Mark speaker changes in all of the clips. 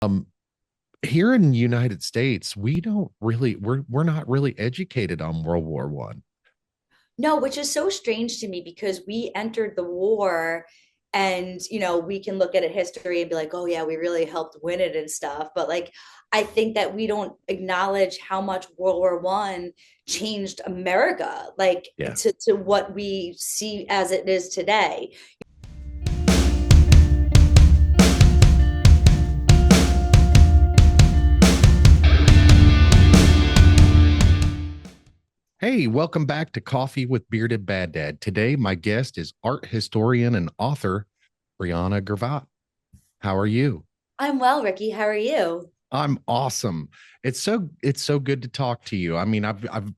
Speaker 1: Um, Here in the United States, we're not really educated on World War One.
Speaker 2: No, which is so strange to me because we entered the war and, we can look at it history and be like, oh, yeah, we really helped win it and stuff. But like, I think that we don't acknowledge how much World War One changed America, like
Speaker 1: Yeah.
Speaker 2: to what we see as it is today.
Speaker 1: Hey, welcome back to Coffee with Bearded Baghdad. Today, my guest is art historian and author Briana Gravat. How are you?
Speaker 2: I'm well, Ricky. How are you?
Speaker 1: I'm awesome. It's so good to talk to you. I mean,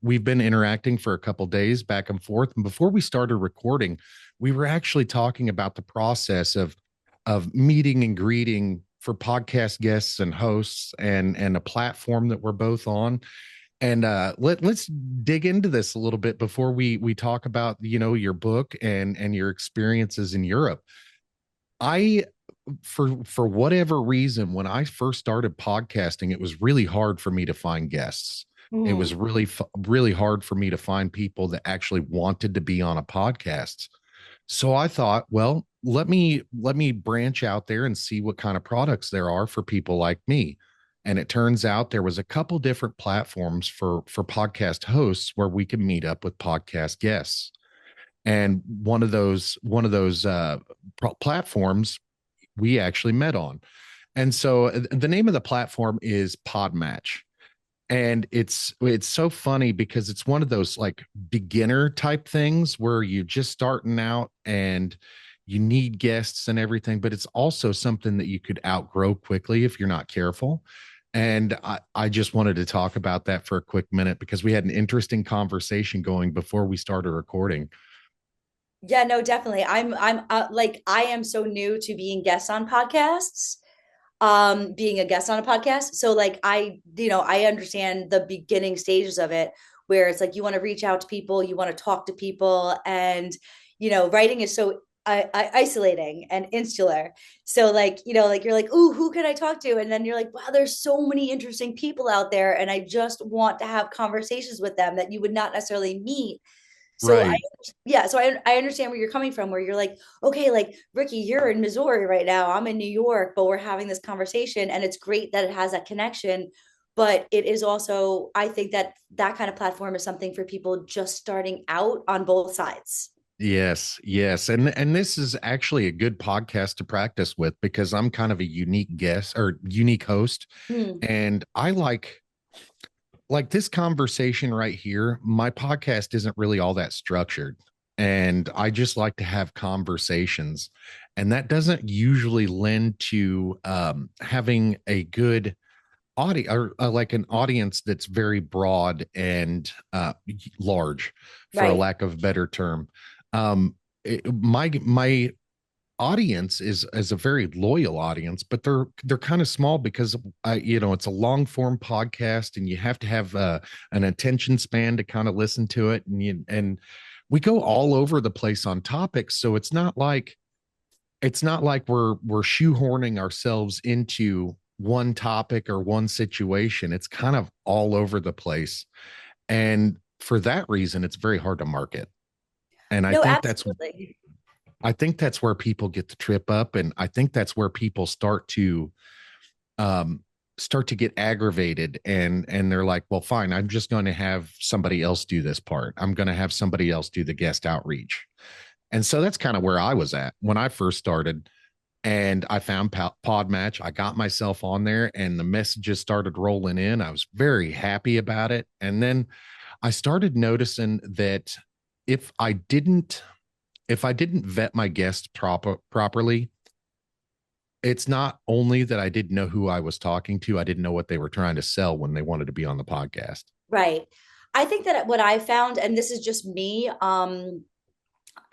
Speaker 1: we've been interacting for a couple days back and forth, and before we started recording, we were actually talking about the process of meeting and greeting for podcast guests and hosts and a platform that we're both on. And let's dig into this a little bit before we talk about your book and your experiences in Europe. I for whatever reason, when I first started podcasting, it was really hard for me to find guests. It
Speaker 2: Mhm.
Speaker 1: was really hard for me to find people that actually wanted to be on a podcast. So I thought, well, let me branch out there and see what kind of products there are for people like me. And it turns out there was a couple different platforms for podcast hosts where we can meet up with podcast guests. And one of those platforms we actually met on. And so the name of the platform is Podmatch. And it's so funny because it's one of those like beginner type things where you're just starting out and you need guests and everything, but it's also something that you could outgrow quickly if you're not careful. And I just wanted to talk about that for a quick minute because we had an interesting conversation going before we started recording.
Speaker 2: Yeah, no, definitely. I'm like I am so new to being guests on podcasts, being a guest on a podcast. So like I understand the beginning stages of it where it's like you want to reach out to people, you want to talk to people, and writing is so isolating and insular. So like, like you're like, "Ooh, who can I talk to?" And then you're like, "Wow, there's so many interesting people out there and I just want to have conversations with them that you would not necessarily meet." So I
Speaker 1: Right.
Speaker 2: yeah, so I understand where you're coming from, where you're like, okay, like Ricky, you're in Missouri right now. I'm in New York, but we're having this conversation, and it's great that it has that connection. But it is also, I think that that kind of platform is something for people just starting out on both sides.
Speaker 1: Yes, yes. And this is actually a good podcast to practice with because I'm kind of a unique guest or unique host.
Speaker 2: Hmm.
Speaker 1: And I like this conversation right here. My podcast isn't really all that structured. And I just like to have conversations. And that doesn't usually lend to having a good audience or like an audience that's very broad and large, for a
Speaker 2: Right.
Speaker 1: lack of a better term. My audience is a very loyal audience, but they're kind of small because it's a long form podcast, and you have to have an attention span to kind of listen to it, and we go all over the place on topics, so it's not like we're shoehorning ourselves into one topic or one situation. It's kind of all over the place, and for that reason, it's very hard to market. And I
Speaker 2: No,
Speaker 1: think that's
Speaker 2: absolutely.
Speaker 1: I think that's where people get the trip up, and I think that's where people um, start to get aggravated, and they're like, "Well, fine, I'm just going to have somebody else do this part. I'm going to have somebody else do the guest outreach." And so that's kind of where I was at when I first started, and I found Podmatch. I got myself on there, and the messages started rolling in. I was very happy about it, and then I started noticing that if I didn't if I didn't vet my guests properly, it's not only that I didn't know who I was talking to, I didn't know what they were trying to sell when they wanted to be on the podcast.
Speaker 2: Right. I think that what I found, and this is just me, for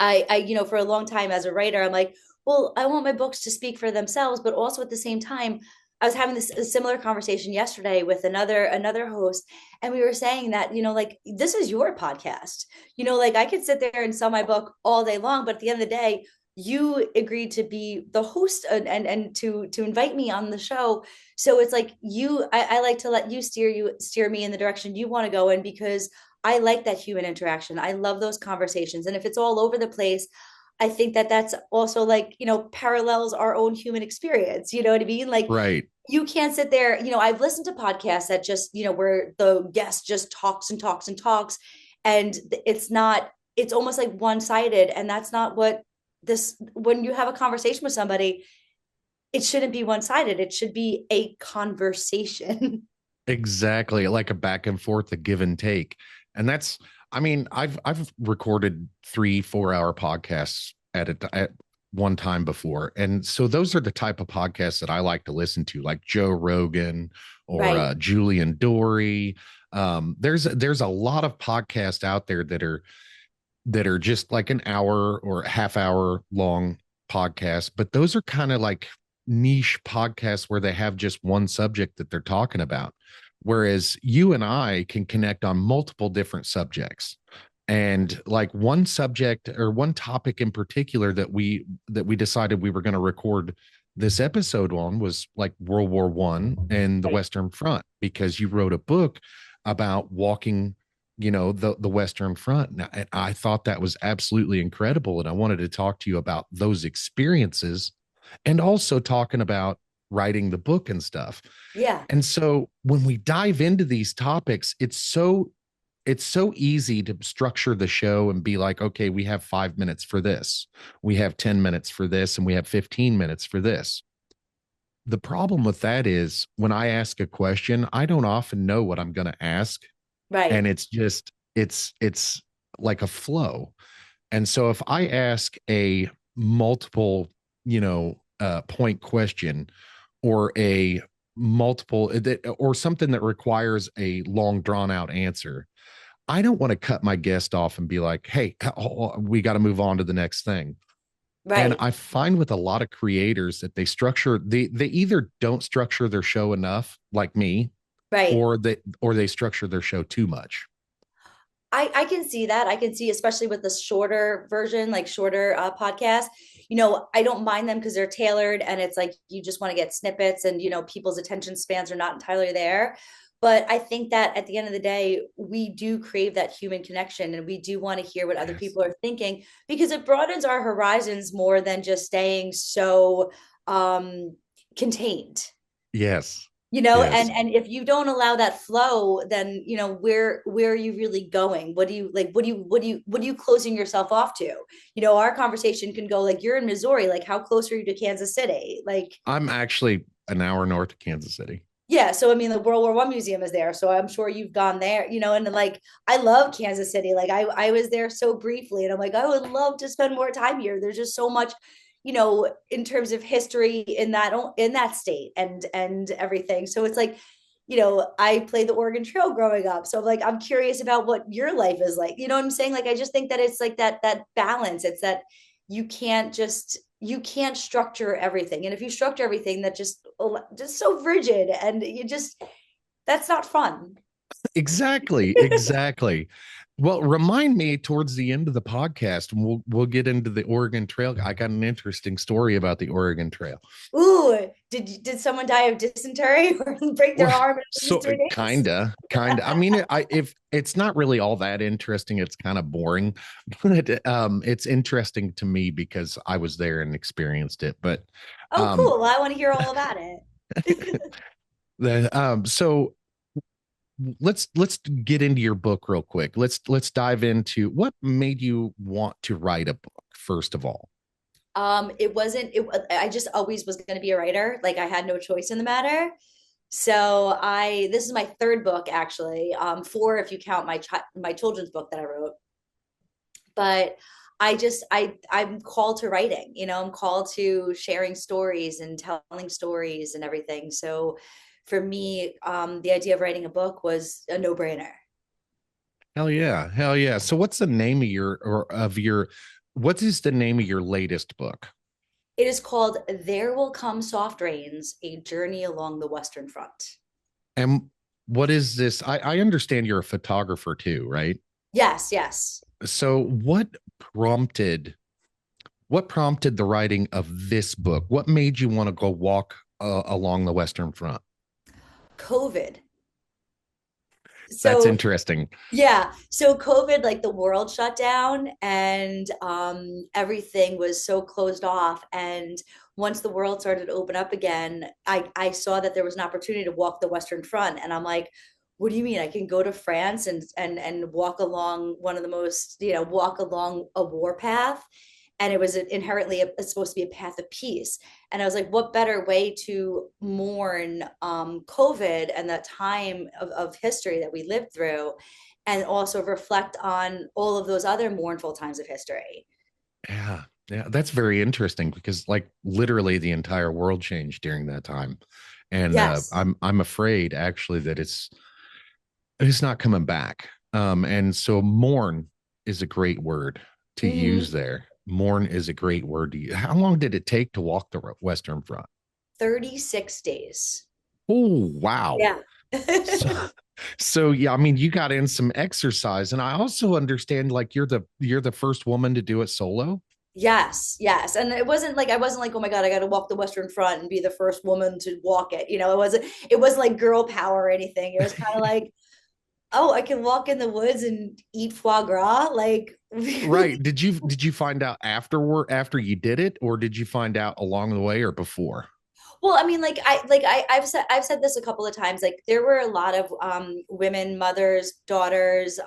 Speaker 2: a long time as a writer, I'm like, well, I want my books to speak for themselves, but also at the same time, I was having this a similar conversation yesterday with another host, and we were saying that, like this is your podcast. Like I could sit there and sell my book all day long, but at the end of the day, you agreed to be the host and to invite me on the show. So it's like I like to let you steer me in the direction you want to go in, because I like that human interaction. I love those conversations. And if it's all over the place, I think that that's also like, parallels our own human experience. You know what I mean? Like,
Speaker 1: Right.
Speaker 2: you can't sit there. I've listened to podcasts that just, where the guest just talks and talks and talks. And it's almost like one sided. And that's not what when you have a conversation with somebody, it shouldn't be one sided. It should be a conversation.
Speaker 1: Exactly. Like a back and forth, a give and take. And that's, I mean, I've recorded 3 4 hour podcasts at one time before. And so those are the type of podcasts that I like to listen to, like Joe Rogan or
Speaker 2: Right.
Speaker 1: Julian Dory. There's a lot of podcasts out there that are just like an hour or half hour long podcasts, but those are kind of like niche podcasts where they have just one subject that they're talking about. Whereas you and I can connect on multiple different subjects. And like one subject or one topic in particular that we decided we were going to record this episode on was like World War I and the
Speaker 2: Right.
Speaker 1: Western Front, because you wrote a book about walking, the Western Front. And I thought that was absolutely incredible. And I wanted to talk to you about those experiences and also talking about writing the book and stuff.
Speaker 2: Yeah.
Speaker 1: And so when we dive into these topics, it's so easy to structure the show and be like, okay, we have 5 minutes for this, we have 10 minutes for this, and we have 15 minutes for this. The problem with that is when I ask a question, I don't often know what I'm going to ask.
Speaker 2: Right.
Speaker 1: And it's like a flow. And so if I ask a multiple, point question, or a multiple or something that requires a long drawn out answer, I don't want to cut my guest off and be like, hey, we got to move on to the next thing. And
Speaker 2: Right.
Speaker 1: I find with a lot of creators that they either don't structure their show enough, like me,
Speaker 2: Right.
Speaker 1: or they structure their show too much.
Speaker 2: I can see that. I can see, especially with the shorter version, like shorter podcasts. I don't mind them because they're tailored, and it's like you just want to get snippets, and people's attention spans are not entirely there. But I think that at the end of the day, we do crave that human connection, and we do want to hear what other
Speaker 1: Yes.
Speaker 2: people are thinking, because it broadens our horizons more than just staying so contained.
Speaker 1: Yes.
Speaker 2: And
Speaker 1: Yes.
Speaker 2: if you don't allow that flow, then where are you really going? What do you like? What are you closing yourself off to? Our conversation can go like, you're in Missouri, like how close are you to Kansas City? Like,
Speaker 1: I'm actually an hour north of Kansas City.
Speaker 2: yeah, so I mean, the World War I museum is there, so I'm sure you've gone there. And like, I love Kansas City. Like, I was there so briefly, and I'm like, I would love to spend more time here. There's just so much, in terms of history in that state and everything. So it's like, I played the Oregon Trail growing up, so like, I'm curious about what your life is like. You know what I'm saying? Like, I just think that it's like that balance. It's that you can't structure everything, and if you structure everything, that just so rigid, and that's not fun.
Speaker 1: Exactly. Exactly. Well, remind me towards the end of the podcast, and we'll get into the Oregon Trail. I got an interesting story about the Oregon Trail.
Speaker 2: Ooh, did someone die of dysentery or break their
Speaker 1: Well,
Speaker 2: arm in at least
Speaker 1: so
Speaker 2: 3 days?
Speaker 1: kinda. I mean, if it's not really all that interesting, it's kind of boring, but it's interesting to me because I was there and experienced it. But
Speaker 2: Oh,
Speaker 1: um,
Speaker 2: cool. Well, I want to hear all about it.
Speaker 1: so let's get into your book real quick. Let's dive into what made you want to write a book first of all.
Speaker 2: It wasn't it I just always was going to be a writer. Like, I had no choice in the matter. So this is my third book, actually. Four if you count my children's book that I wrote. But I'm called to writing. I'm called to sharing stories and telling stories and everything. So for me, the idea of writing a book was a no-brainer.
Speaker 1: Hell yeah, hell yeah. So what's the name of your what is the name of your latest book?
Speaker 2: It is called There Will Come Soft Rains, A Journey Along the Western Front.
Speaker 1: And what is this? I understand you're a photographer too, right?
Speaker 2: Yes, yes.
Speaker 1: So what prompted What prompted the writing of this book? What made you want to go walk along the Western Front?
Speaker 2: COVID.
Speaker 1: That's
Speaker 2: So
Speaker 1: interesting.
Speaker 2: yeah. So COVID, like the world shut down and everything was so closed off. And once the world started to open up again, I saw that there was an opportunity to walk the Western Front. And I'm like, what do you mean? I can go to France and walk along one of the most, walk along a war path. And it was inherently supposed to be a path of peace. And I was like, what better way to mourn COVID and that time of history that we lived through, and also reflect on all of those other mournful times of history.
Speaker 1: Yeah. Yeah, that's very interesting because like literally the entire world changed during that time. And
Speaker 2: Yes.
Speaker 1: I'm afraid actually that it's not coming back. And so mourn is a great word to use
Speaker 2: Mhm.
Speaker 1: there. Mourn is a great word to use. How long did it take to walk the Western Front?
Speaker 2: 36 days.
Speaker 1: Oh, wow.
Speaker 2: Yeah.
Speaker 1: So, so yeah, I mean, you got in some exercise, and I also understand like you're the first woman to do it solo.
Speaker 2: Yes, yes. And I wasn't like, oh my God, I got to walk the Western Front and be the first woman to walk it. It wasn't like girl power or anything. It was kind of like, oh, I can walk in the woods and eat foie gras. Like,
Speaker 1: Right. Did you find out after you did it, or did you find out along the way or before?
Speaker 2: well, I mean, I've said this a couple of times. Like, there were a lot of women, mothers, daughters,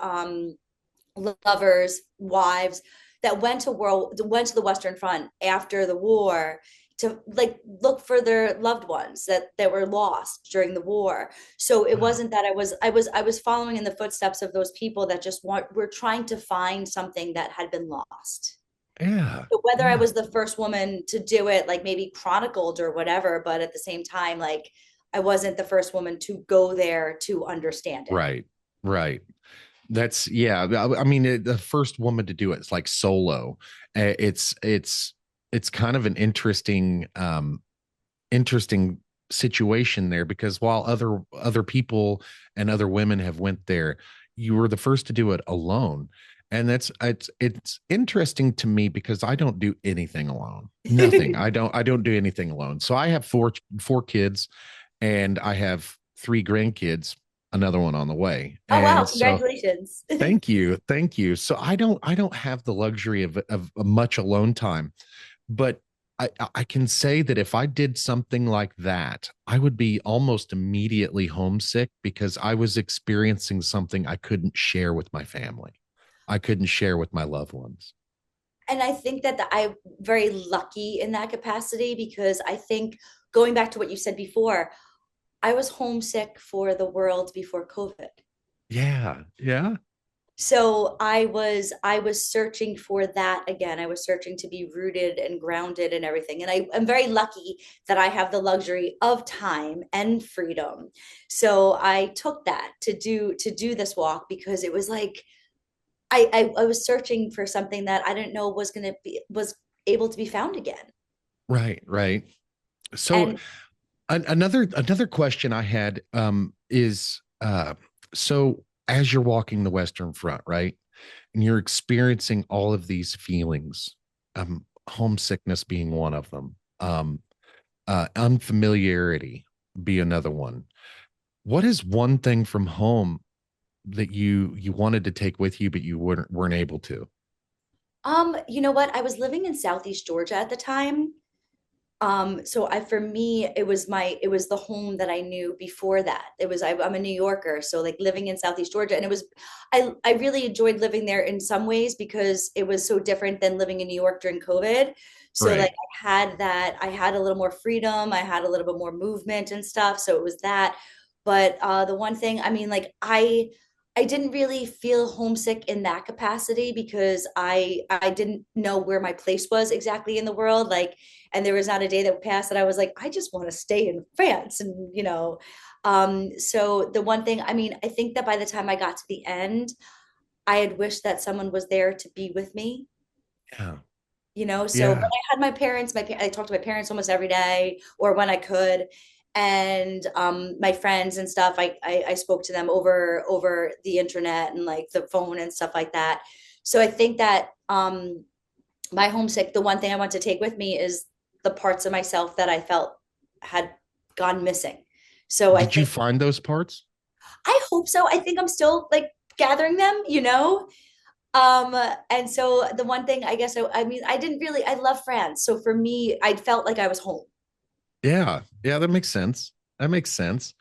Speaker 2: lovers, wives that went to the Western Front after the war to like look for their loved ones that were lost during the war. So it
Speaker 1: Wow.
Speaker 2: wasn't that I was following in the footsteps of those people that just were trying to find something that had been lost.
Speaker 1: Yeah.
Speaker 2: So whether I
Speaker 1: Yeah.
Speaker 2: was the first woman to do it, like maybe chronicled or whatever, but at the same time, like I wasn't the first woman to go there to understand it.
Speaker 1: Right. Right. That's yeah. I mean, the first woman to do it, it's like solo. It's kind of an interesting situation there because while other people and other women have went there, you were the first to do it alone. And it's interesting to me because I don't do anything alone. Nothing. I don't do anything alone. So I have four kids and I have three grandkids, another one on the way.
Speaker 2: Oh wow,
Speaker 1: And so
Speaker 2: congratulations.
Speaker 1: thank you. Thank you. So I don't have the luxury of much alone time, but I can say that if I did something like that, I would be almost immediately homesick because I was experiencing something I couldn't share with my family. I couldn't share with my loved ones.
Speaker 2: And I think that I'm very lucky in that capacity because I think going back to what you said before, I was homesick for the world before COVID.
Speaker 1: Yeah. Yeah.
Speaker 2: So I was searching for that again. I was searching to be rooted and grounded and everything. And I'm very lucky that I have the luxury of time and freedom. So I took that to do this walk because it was like I was searching for something that I didn't know was able to be found again.
Speaker 1: Right. Right. So
Speaker 2: And
Speaker 1: another question I had is so as you're walking the Western Front, right, and you're experiencing all of these feelings, homesickness being one of them, unfamiliarity be another one. What is one thing from home that you wanted to take with you but you weren't able to?
Speaker 2: you know what? I was living in Southeast Georgia at the time. So for me, it was the home that I knew before that. I'm a New Yorker, so like living in Southeast Georgia, and I really enjoyed living there in some ways because it was so different than living in New York during COVID. So like
Speaker 1: Right.
Speaker 2: I had a little more freedom, I had a little bit more movement and stuff. So it was that. But the one thing, I mean, like I didn't really feel homesick in that capacity because I didn't know where my place was exactly in the world. Like, and there was not a day that passed that I was like, I just want to stay in France. And, so the one thing, I mean, I think that by the time I got to the end, I had wished that someone was there to be with me,
Speaker 1: Yeah.
Speaker 2: so, but
Speaker 1: Yeah.
Speaker 2: I had my parents, I talked to my parents almost every day or when I could. And my friends and stuff, I spoke to them over the internet and like the phone and stuff like that. So I think that my homesick, the one thing I want to take with me is the parts of myself that I felt had gone missing. So I
Speaker 1: Did you
Speaker 2: think,
Speaker 1: find those parts?
Speaker 2: I hope so. I think I'm still like gathering them, you know? Um, and so the one thing I guess I mean, I didn't really, I love France. So for me, I felt like I was home.
Speaker 1: Yeah, yeah, that makes sense. That makes sense.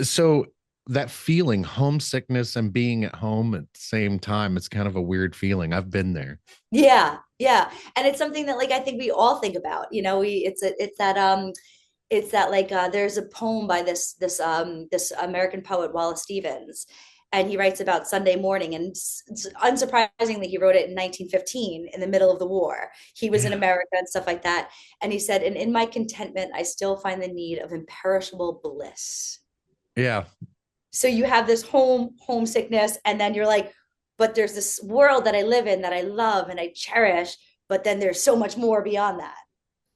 Speaker 1: So that feeling, homesickness and being at home at the same time, it's kind of a weird feeling. I've been there.
Speaker 2: Yeah, yeah. And it's something that like I think we all think about, you know, it's that like there's a poem by this American poet Wallace Stevens, and he writes about Sunday morning, and it's unsurprisingly he wrote it in 1915 in the middle of the war. He was in
Speaker 1: Yeah.
Speaker 2: America and stuff like that, and he said, and in my contentment I still find the need of imperishable bliss.
Speaker 1: Yeah.
Speaker 2: So you have this homesickness, and then you're like, but there's this world that I live in that I love and I cherish, but then there's so much more beyond that.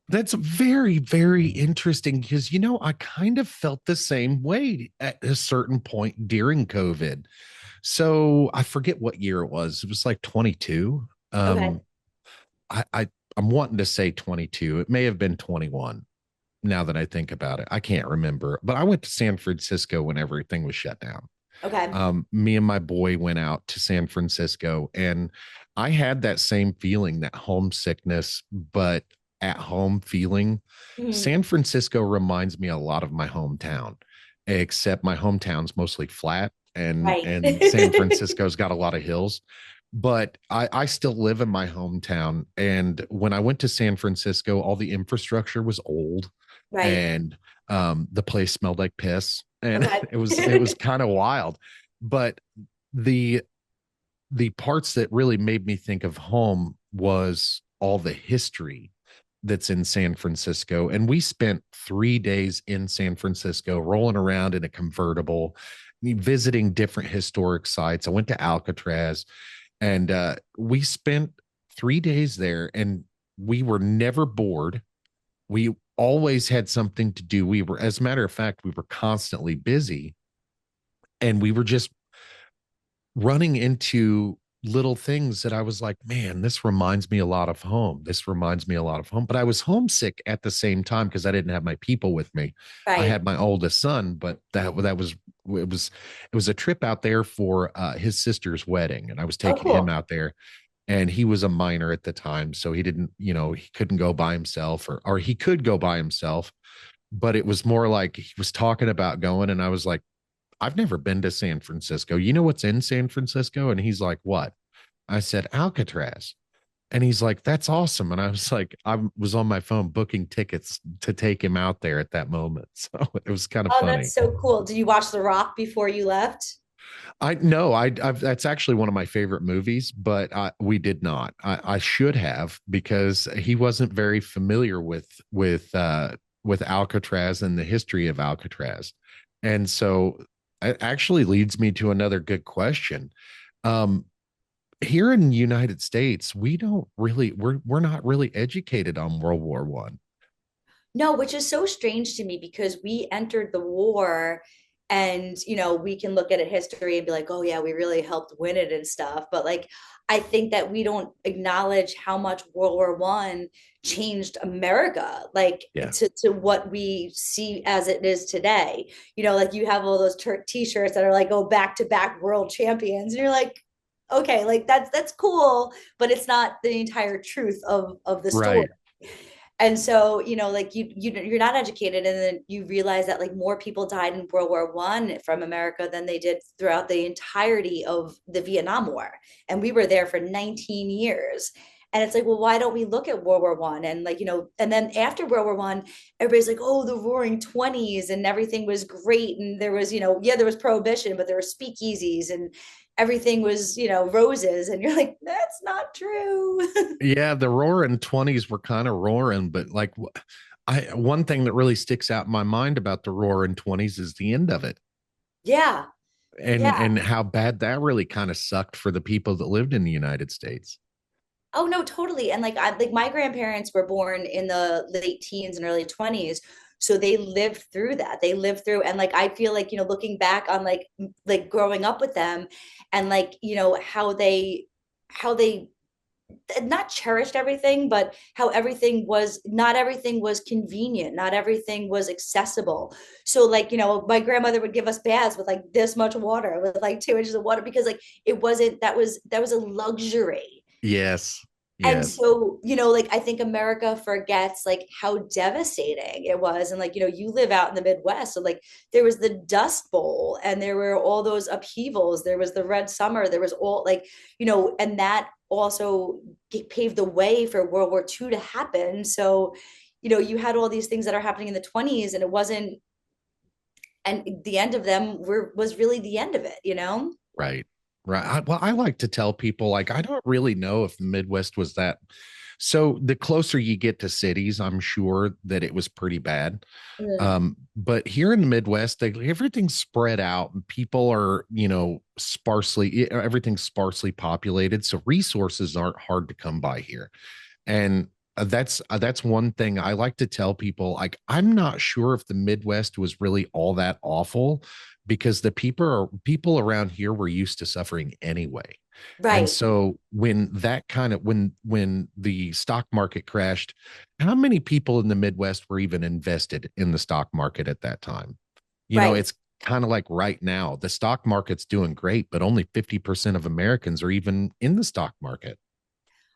Speaker 1: That's very, very interesting because, I kind of felt the same way at a certain point during COVID. So I forget what year it was. It was like 22.
Speaker 2: Okay.
Speaker 1: I'm wanting to say 22. It may have been 21 now that I think about it. I can't remember, but I went to San Francisco when everything was shut down.
Speaker 2: Okay.
Speaker 1: Me and my boy went out to San Francisco, and I had that same feeling, that homesickness, but at home feeling.
Speaker 2: Mhm.
Speaker 1: San Francisco reminds me a lot of my hometown, except my hometown's mostly flat, and
Speaker 2: Right.
Speaker 1: and San Francisco's got a lot of hills. But I still live in my hometown. And when I went to San Francisco, all the infrastructure was old,
Speaker 2: Right.
Speaker 1: and the place smelled like piss, and
Speaker 2: Okay.
Speaker 1: it was kind of wild. But the the parts that really made me think of home was all the history that's in San Francisco. And we spent 3 days in San Francisco rolling around in a convertible, visiting different historic sites. I went to Alcatraz, and we spent 3 days there, and we were never bored. We always had something to do. As a matter of fact, we were constantly busy, and we were just running into little things that I was like, man, this reminds me a lot of home. This reminds me a lot of home. But I was homesick at the same time because I didn't have my people with me. I
Speaker 2: Right.
Speaker 1: had my oldest son, but that was it was a trip out there for his sister's wedding, and I was
Speaker 2: Oh,
Speaker 1: taking him
Speaker 2: cool.
Speaker 1: out there. And he was a minor at the time, so he didn't, he couldn't go by himself, or he could go by himself, but it was more like he was talking about going, and I was like, I've never been to San Francisco. You know what's in San Francisco? And he's like, what? I said, Alcatraz. And he's like, that's awesome. And I was like, I was on my phone booking tickets to take him out there at that moment. So it was kind of
Speaker 2: Oh,
Speaker 1: funny.
Speaker 2: that's so cool. Did you watch The Rock before you left?
Speaker 1: I know that's actually one of my favorite movies, but we did not. I should have, because he wasn't very familiar with Alcatraz and the history of Alcatraz. And so it actually leads me to another good question. Um, Here in the United States, we're not really educated on World War One.
Speaker 2: No, which is so strange to me because we entered the war, and we can look at a history and be like, oh yeah, we really helped win it and stuff. But like I think that we don't acknowledge how much World War I changed America, like
Speaker 1: Yeah.
Speaker 2: to what we see as it is today. Like you have all those t-shirts that are like, oh, back to back world champions. And you're like, okay, like that's cool, but it's not the entire truth of the story.
Speaker 1: Right.
Speaker 2: And so like you're not educated, and then you realize that like more people died in World War I from America than they did throughout the entirety of the Vietnam War, and we were there for 19 years. And it's like, well, why don't we look at World War I? And like and then after World War I, everybody's like, oh, the roaring 20s and everything was great, and there was yeah, there was prohibition, but there were speakeasies, and everything was roses. And you're like, that's not true.
Speaker 1: Yeah, the roaring 20s were kind of roaring, but like I one thing that really sticks out in my mind about the roaring 20s is the end of it.
Speaker 2: Yeah. Yeah.
Speaker 1: And how bad that really kind of sucked for the people that lived in the United States.
Speaker 2: Oh no, totally. And like like my grandparents were born in the late teens and early 20s. So they lived through that. They lived through, and like I feel like, looking back on like growing up with them, and like, how they not cherished everything, but how not everything was convenient, not everything was accessible. So like, my grandmother would give us baths with like this much water, with like 2 inches of water, because like it wasn't, that was a luxury.
Speaker 1: Yes.
Speaker 2: And
Speaker 1: Yes.
Speaker 2: so, like I think America forgets like how devastating it was. And like, you live out in the Midwest. So like there was the Dust Bowl and there were all those upheavals. There was the Red Summer. There was all like, and that also paved the way for World War II to happen. So, you had all these things that are happening in the 20s, and it wasn't, and the end of them was really the end of it.
Speaker 1: Right. Right. Well, I like to tell people, like, I don't really know if the Midwest was that. So the closer you get to cities, I'm sure that it was pretty bad.
Speaker 2: Mm.
Speaker 1: But here in the Midwest, everything's spread out and people are, everything's sparsely populated. So resources aren't hard to come by here. And that's one thing I like to tell people. Like, I'm not sure if the Midwest was really all that awful, because the people around here were used to suffering anyway. And
Speaker 2: Right.
Speaker 1: so when the stock market crashed, how many people in the Midwest were even invested in the stock market at that time?
Speaker 2: Right.
Speaker 1: It's kind of like right now, the stock market's doing great, but only 50% of Americans are even in the stock market.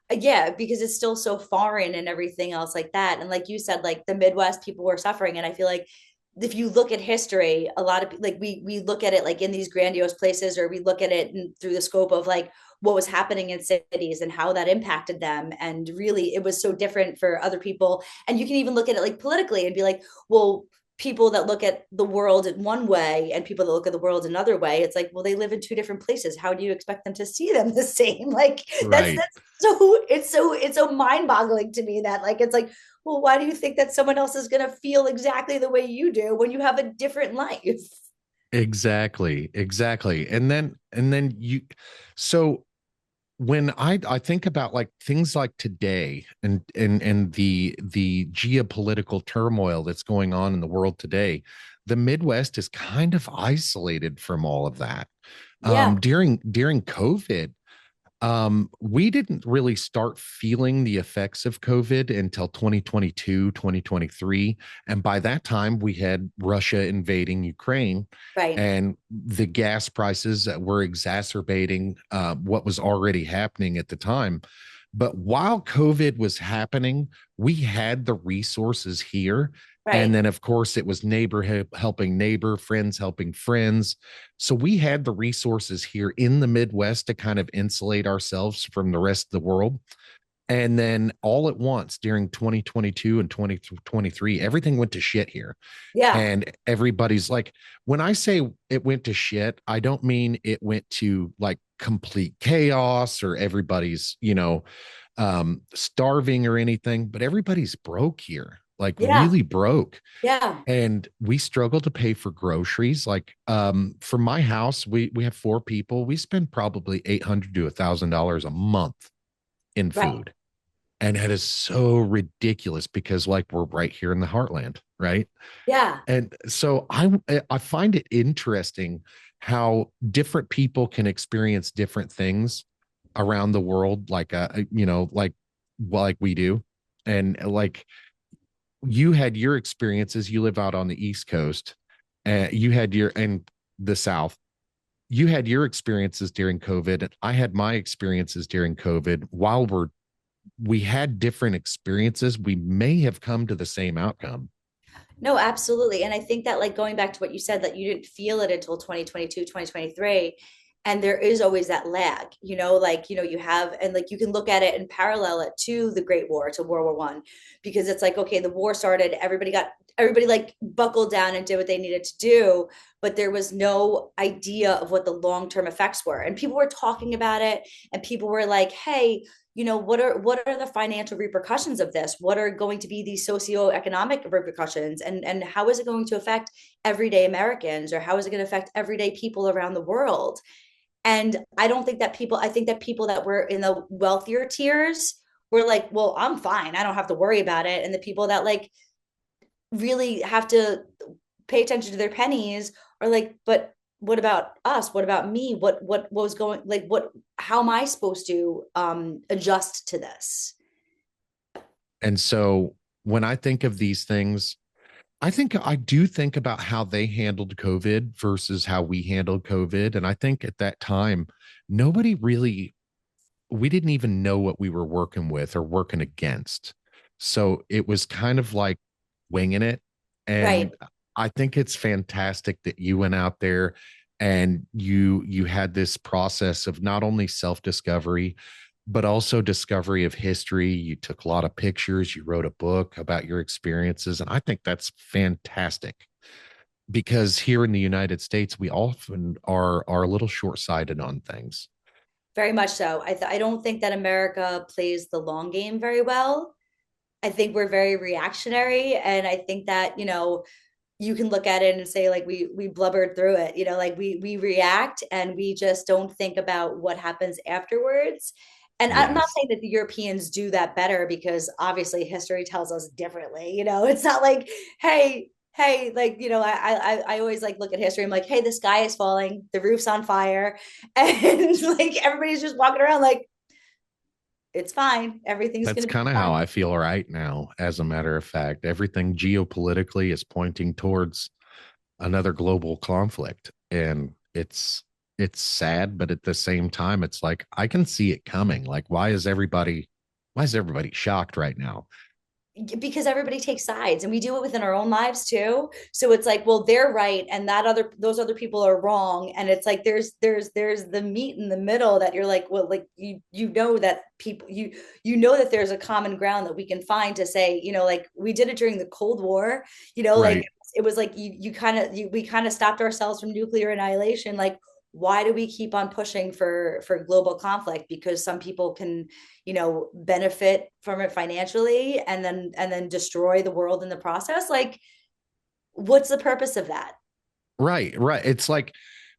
Speaker 2: Yeah, because it's still so foreign and everything else like that. And like you said, like the Midwest, people were suffering. And I feel like if you look at history, a lot of like we look at it like in these grandiose places, or we look at it through the scope of like what was happening in cities and how that impacted them. And really, it was so different for other people. And you can even look at it like politically and be like, well, people that look at the world in one way and people that look at the world another way, it's like, well, they live in two different places. How do you expect them to see them the same? Like that's
Speaker 1: Right.
Speaker 2: that's so it's so mind-boggling to me that like it's like, well, why do you think that someone else is going to feel exactly the way you do when you have a different life?
Speaker 1: Exactly. Exactly. And then so when I think about like things like today and the geopolitical turmoil that's going on in the world today, the Midwest is kind of isolated from all of that.
Speaker 2: Yeah.
Speaker 1: During COVID, we didn't really start feeling the effects of COVID until 2022, 2023. And by that time, we had Russia invading Ukraine,
Speaker 2: Right.
Speaker 1: and the gas prices that were exacerbating what was already happening at the time. But while COVID was happening, we had the resources here. And
Speaker 2: Right.
Speaker 1: then, of course, it was neighbor helping neighbor, friends helping friends. So we had the resources here in the Midwest to kind of insulate ourselves from the rest of the world. And then all at once during 2022 and 2023, everything went to shit here.
Speaker 2: Yeah.
Speaker 1: And everybody's like, when I say it went to shit, I don't mean it went to like complete chaos or everybody's, starving or anything, but everybody's broke here, like
Speaker 2: Yeah.
Speaker 1: really broke.
Speaker 2: Yeah.
Speaker 1: And we struggle to pay for groceries. Like for my house, we have four people. We spend probably $800 to $1,000 a month in
Speaker 2: Right.
Speaker 1: food. And that is so ridiculous because like we're right here in the heartland, right?
Speaker 2: Yeah.
Speaker 1: And so I find it interesting how different people can experience different things around the world, like like we do. And like you had your experiences, you live out on the East Coast, and you had your and the South. You had your experiences during COVID, and I had my experiences during COVID. While we had different experiences, we may have come to the same outcome.
Speaker 2: No, absolutely. And I think that like going back to what you said, that you didn't feel it until 2022, 2023. And there is always that lag, like, you have, and like you can look at it and parallel it to the Great War, to World War One, because it's like, okay, the war started, everybody like buckled down and did what they needed to do, but there was no idea of what the long-term effects were. And people were talking about it, and people were like, hey, what are the financial repercussions of this? What are going to be the socioeconomic repercussions, and how is it going to affect everyday Americans, or how is it going to affect everyday people around the world? And I think that people that were in the wealthier tiers were like, well, I'm fine, I don't have to worry about it. And the people that like really have to pay attention to their pennies are like, but what about us? What about me? What was going, like, how am I supposed to adjust to this?
Speaker 1: And so when I think of these things, I do think about how they handled COVID versus how we handled COVID. And I think at that time, nobody really, we didn't even know what we were working with or working against. So it was kind of like winging it.
Speaker 2: Right.
Speaker 1: And I think it's fantastic that you went out there and you had this process of not only self-discovery, but also discovery of history. You took a lot of pictures, you wrote a book about your experiences. And I think that's fantastic because here in the United States, we often are a little short-sighted on things.
Speaker 2: Very much so. I don't think that America plays the long game very well. I think we're very reactionary, and I think that, you can look at it and say, like, we blubbered through it, like we react and we just don't think about what happens afterwards. And I'm not
Speaker 1: Yes.
Speaker 2: saying that the Europeans do that better, because obviously history tells us differently. It's not like, hey, like, I always like look at history. I'm like, hey, the sky is falling, the roof's on fire, and like everybody's just walking around like it's fine, everything's
Speaker 1: That's
Speaker 2: gonna be
Speaker 1: kind of how
Speaker 2: fine.
Speaker 1: I feel right now. As a matter of fact, everything geopolitically is pointing towards another global conflict. And it's sad, but at the same time, it's like I can see it coming. Like, why is everybody shocked right now?
Speaker 2: Because everybody takes sides, and we do it within our own lives too. So it's like, well, they're right and those other people are wrong, and it's like there's the meat in the middle that you're like, well, like, that people, that there's a common ground that we can find to say, like we did it during the Cold War. Like
Speaker 1: Right.
Speaker 2: it was like we kind of stopped ourselves from nuclear annihilation. Like, why do we keep on pushing for global conflict? Because some people can, benefit from it financially, and then destroy the world in the process. Like, what's the purpose of that?
Speaker 1: Right, right. It's like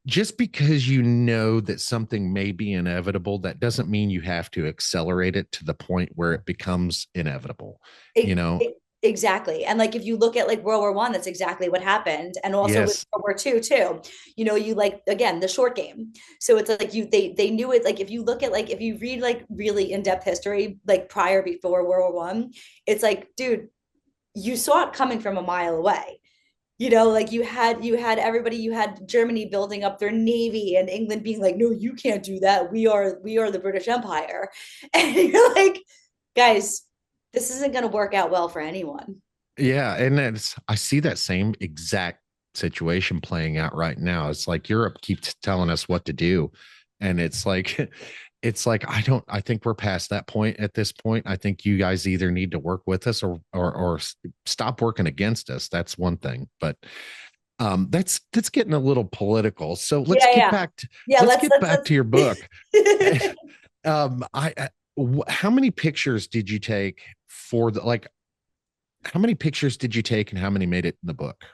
Speaker 1: just because you know that something may be inevitable, that doesn't mean you have to accelerate it to the point where it becomes inevitable. You
Speaker 2: it,
Speaker 1: know,
Speaker 2: it, exactly. And like, if you look at like World War I, that's exactly what happened. And also with
Speaker 1: yes,
Speaker 2: World War II too, you like, again, the short game. So it's like, they knew it. Like, if you look at, like, if you read like really in-depth history, like before World War I, it's like, dude, you saw it coming from a mile away. Like, you had everybody, you had Germany building up their navy, and England being like, no, you can't do that, we are the British Empire. And you're like, guys, this isn't going to work out well for anyone.
Speaker 1: yeah. And I see that same exact situation playing out right now. It's like Europe keeps telling us what to do. And it's like, I think we're past that point at this point. I think you guys either need to work with us or stop working against us. That's one thing. But that's getting a little political. So
Speaker 2: Yeah, yeah, yeah.
Speaker 1: let's
Speaker 2: let's
Speaker 1: get
Speaker 2: let's
Speaker 1: back
Speaker 2: let's
Speaker 1: to your book. How many pictures did you take for the like? How many pictures did you take, and how many made it in the book?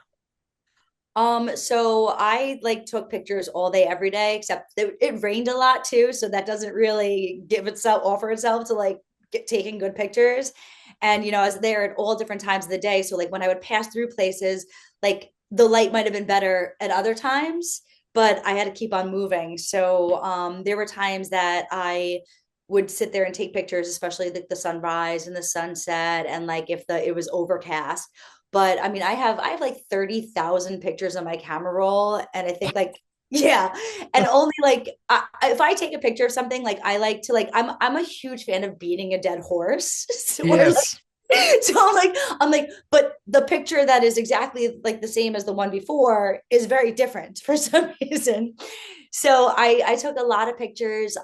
Speaker 2: So I like took pictures all day, every day, except it rained a lot too. So that doesn't really offer itself to like get taking good pictures. And, I was there at all different times of the day. So like when I would pass through places, like the light might have been better at other times, but I had to keep on moving. So there were times that I would sit there and take pictures, especially the sunrise and the sunset, and like if it was overcast. But I mean, I have like 30,000 pictures on my camera roll. And I think, like, yeah. And only like, if I take a picture of something, like, I like to, like, I'm a huge fan of beating a dead horse. Or like,
Speaker 1: Yes.
Speaker 2: so I'm like, but the picture that is exactly like the same as the one before is very different for some reason. So I took a lot of pictures.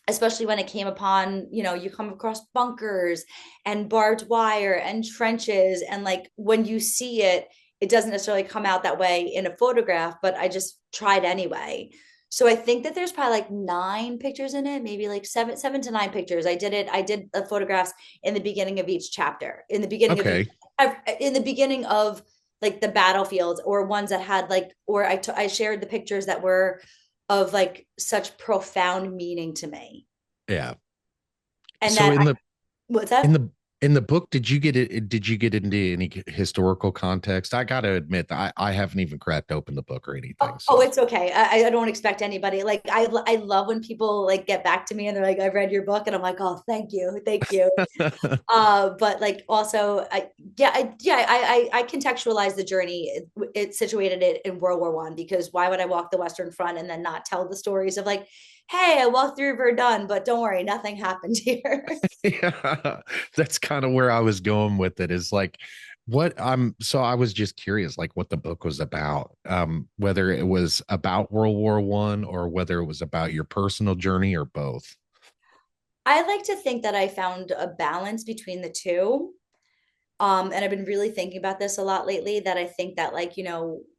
Speaker 2: Especially when it came upon, you come across bunkers and barbed wire and trenches. And like, when you see it, it doesn't necessarily come out that way in a photograph, but I just tried anyway. So I think that there's probably like 9 pictures in it, maybe like seven to 9 pictures. I did the photographs in the beginning of each chapter,
Speaker 1: Okay.
Speaker 2: in the beginning of like the battlefields, or ones that had like, or I shared the pictures that were of like such profound meaning to me.
Speaker 1: Yeah.
Speaker 2: And
Speaker 1: So
Speaker 2: that I, what's
Speaker 1: in
Speaker 2: that?
Speaker 1: the In the book, did you get it? Did you get into any historical context? I got to admit, I haven't even cracked open the book or anything.
Speaker 2: Oh,
Speaker 1: So,
Speaker 2: it's okay. I don't expect anybody. Like I love when people like get back to me and they're like, I've read your book, and I'm like, oh, thank you, thank you. But like also, I contextualize the journey. It situated it in World War One, because why would I walk the Western Front and then not tell the stories of like, hey, I walked through Verdun, but don't worry, nothing happened here.
Speaker 1: yeah, that's kind of where I was going with it. Is like, what I'm. So I was just curious, like, what the book was about. Whether it was about World War I or whether it was about your personal journey or both.
Speaker 2: I like to think that I found a balance between the two. And I've been really thinking about this a lot lately, that I think that, like,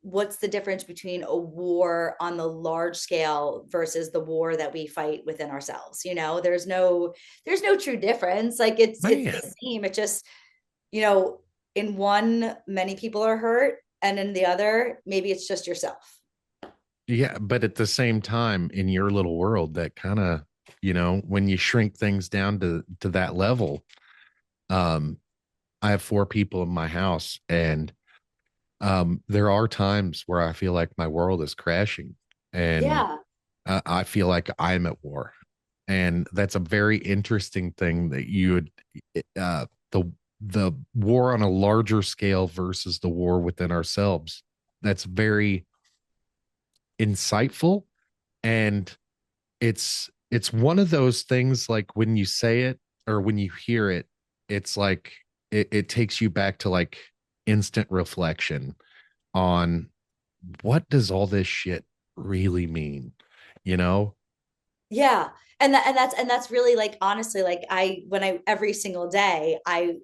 Speaker 2: what's the difference between a war on the large scale versus the war that we fight within ourselves? There's no true difference. Like it's the
Speaker 1: Man,
Speaker 2: same. It just, you know, in one, many people are hurt, and in the other, maybe it's just yourself.
Speaker 1: yeah, but at the same time, in your little world, that kind of, when you shrink things down to that level, um, I have four people in my house, and there are times where I feel like my world is crashing, and
Speaker 2: Yeah.
Speaker 1: I feel like I'm at war, and that's a very interesting thing that you would the war on a larger scale versus the war within ourselves. That's very insightful, and it's one of those things, like when you say it or when you hear it, it's like it takes you back to like instant reflection on what does all this shit really mean, you know?
Speaker 2: Yeah. And that's really, like, honestly, like, when I every single day, I